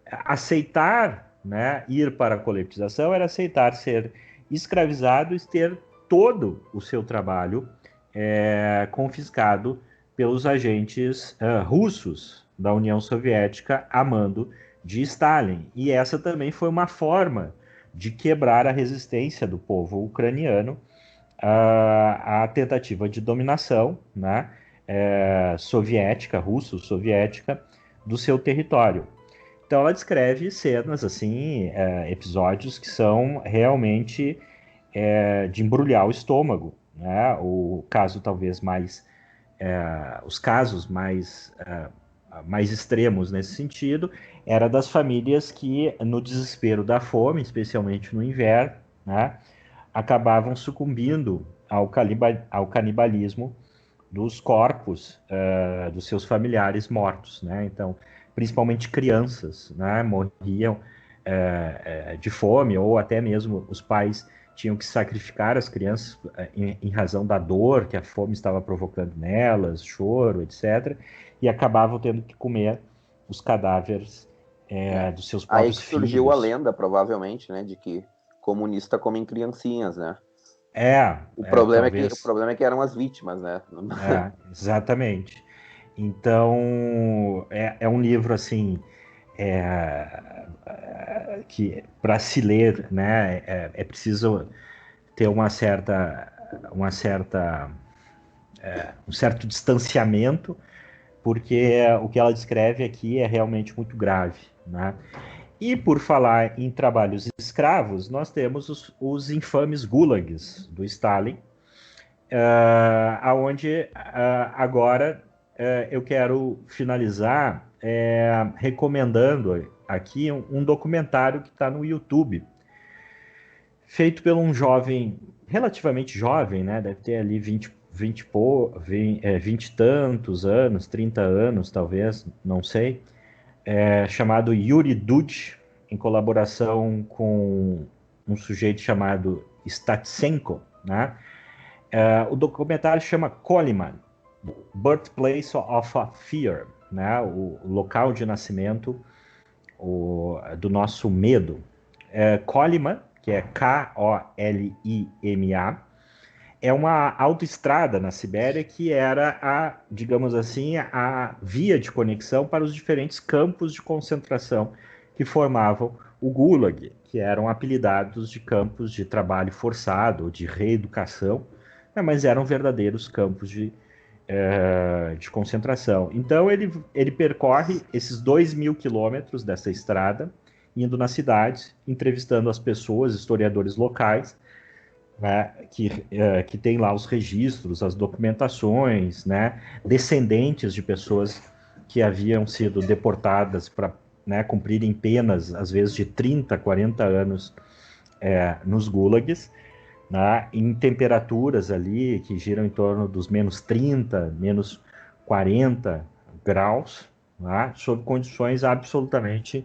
aceitar, né, ir para a coletivização era aceitar ser escravizado e ter todo o seu trabalho confiscado pelos agentes russos da União Soviética a mando de Stalin. E essa também foi uma forma de quebrar a resistência do povo ucraniano à tentativa de dominação, né, soviética, russo-soviética, do seu território. Então ela descreve cenas, assim, episódios que são realmente de embrulhar o estômago, né? O caso talvez mais, os casos mais extremos nesse sentido, era das famílias que, no desespero da fome, especialmente no inverno, né, acabavam sucumbindo ao canibalismo dos corpos dos seus familiares mortos, né? Então, principalmente crianças, né, morriam de fome, ou até mesmo os pais tinham que sacrificar as crianças em razão da dor que a fome estava provocando nelas, choro, etc., e acabavam tendo que comer os cadáveres dos seus próprios filhos. Aí que surgiu filhos. a lenda, provavelmente, né, de que comunista comem criancinhas, né? O problema talvez. é que eram as vítimas, né? Exatamente. Então, é um livro, assim, que para se ler, né, é preciso ter um certo distanciamento, porque o que ela descreve aqui é realmente muito grave, né? E por falar em trabalhos escravos, nós temos os infames gulags do Stalin, aonde agora eu quero finalizar recomendando aqui um documentário que está no YouTube, feito por um jovem, relativamente jovem, né? Deve ter ali 20 e tantos anos, 30 anos talvez, não sei, chamado Yuri Dudj, em colaboração com um sujeito chamado Statsenko, né? O documentário chama Coleman, Birthplace of a Fear, né? O local de nascimento do nosso medo. Coleman, que é Kolima, é uma autoestrada na Sibéria que era digamos assim, a via de conexão para os diferentes campos de concentração que formavam o Gulag, que eram apelidados de campos de trabalho forçado, de reeducação, né, mas eram verdadeiros campos de concentração. Então ele percorre esses 2.000 quilômetros dessa estrada, indo nas cidades, entrevistando as pessoas, historiadores locais, né, que tem lá os registros, as documentações, né, descendentes de pessoas que haviam sido deportadas para, né, cumprirem penas, às vezes de 30, 40 anos nos gulags, né, em temperaturas ali que giram em torno dos menos 30, menos 40 graus, né, sob condições absolutamente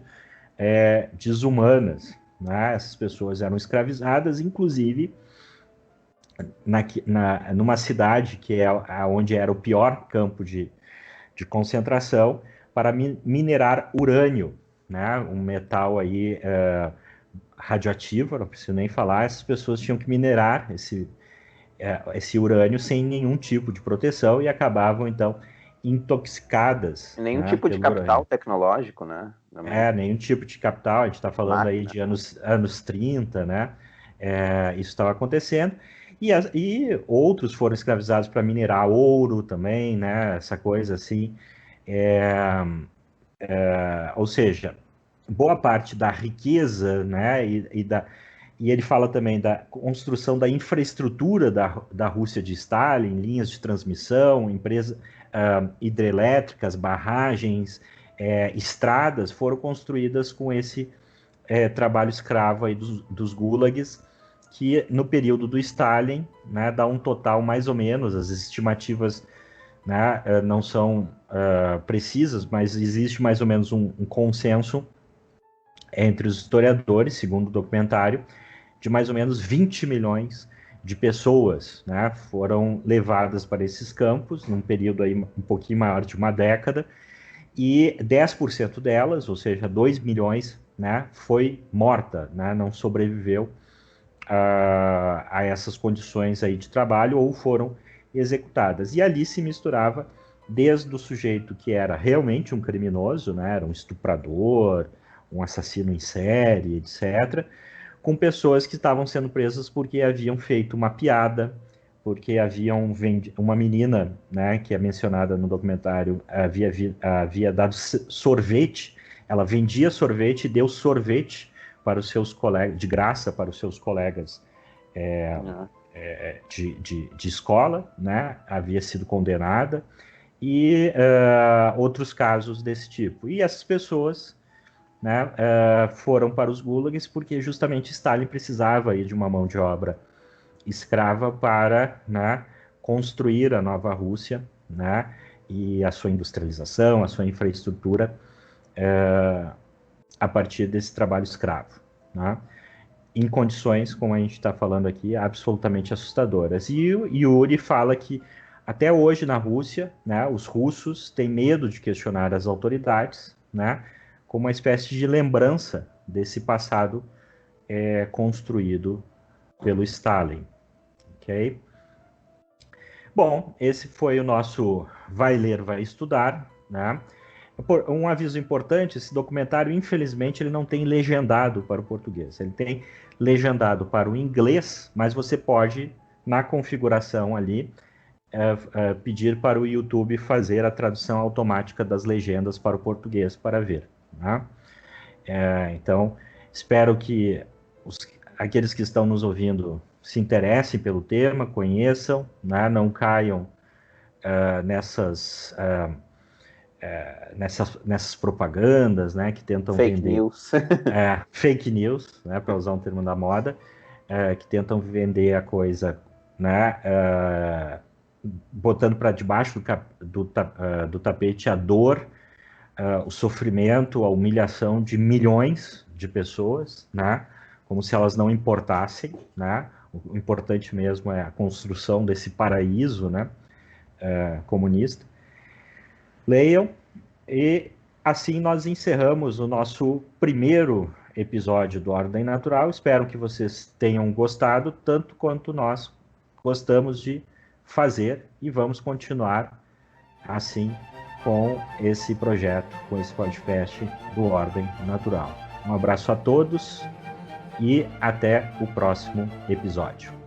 desumanas. Né? Essas pessoas eram escravizadas, inclusive numa cidade que é onde era o pior campo de concentração, para minerar urânio, né? Um metal aí radioativo, não preciso nem falar. Essas pessoas tinham que minerar esse urânio sem nenhum tipo de proteção e acabavam então intoxicadas, Nenhum né, tipo de pelo urânio. capital tecnológico, né? Também. Nenhum tipo de capital, a gente está falando aí Máquina. de anos 30, né? Isso estava acontecendo. E outros foram escravizados para minerar ouro também, né? Essa coisa assim. Ou seja, boa parte da riqueza, né? E ele fala também da construção da infraestrutura da Rússia de Stalin, linhas de transmissão, empresas hidrelétricas, barragens, estradas, foram construídas com esse trabalho escravo aí dos gulags, que no período do Stalin, né, dá um total mais ou menos, as estimativas, né, não são precisas, mas existe mais ou menos um consenso entre os historiadores, segundo o documentário, de mais ou menos 20 milhões de pessoas, né, foram levadas para esses campos num período aí um pouquinho maior de uma década, e 10% delas, ou seja, 2 milhões, né, foi morta, né, não sobreviveu a essas condições aí de trabalho ou foram executadas. E ali se misturava desde o sujeito que era realmente um criminoso, né, era um estuprador, um assassino em série, etc., com pessoas que estavam sendo presas porque haviam feito uma piada, porque haviam vendido uma menina, né, que é mencionada no documentário, havia dado sorvete, ela vendia sorvete e deu sorvete para os seus colegas, de graça para os seus colegas de escola, né, havia sido condenada, e outros casos desse tipo. E essas pessoas, né, foram para os gulags porque justamente Stalin precisava aí de uma mão de obra escrava para, né, construir a nova Rússia, né, e a sua industrialização, a sua infraestrutura a partir desse trabalho escravo, né, em condições, como a gente está falando aqui, absolutamente assustadoras. E o Yuri fala que até hoje na Rússia, né, os russos têm medo de questionar as autoridades, né, como uma espécie de lembrança desse passado construído pelo Stalin. ok? Bom, esse foi o nosso Vai Ler, Vai Estudar, né? Um aviso importante, esse documentário, infelizmente, ele não tem legendado para o português. Ele tem legendado para o inglês, mas você pode, na configuração ali, pedir para o YouTube fazer a tradução automática das legendas para o português para ver. Né? Então, espero que aqueles que estão nos ouvindo se interessem pelo tema, conheçam, né? Não caiam nessas propagandas, né, que tentam Fake vender news. Fake news, né, para usar um termo da moda, que tentam vender a coisa, né, botando para debaixo do tapete a dor, o sofrimento, a humilhação de milhões de pessoas, né, como se elas não importassem, né. O importante mesmo é a construção desse paraíso, né, comunista. Leiam, e assim nós encerramos o nosso primeiro episódio do Ordem Natural. Espero que vocês tenham gostado, tanto quanto nós gostamos de fazer, e vamos continuar assim com esse projeto, com esse podcast do Ordem Natural. Um abraço a todos e até o próximo episódio.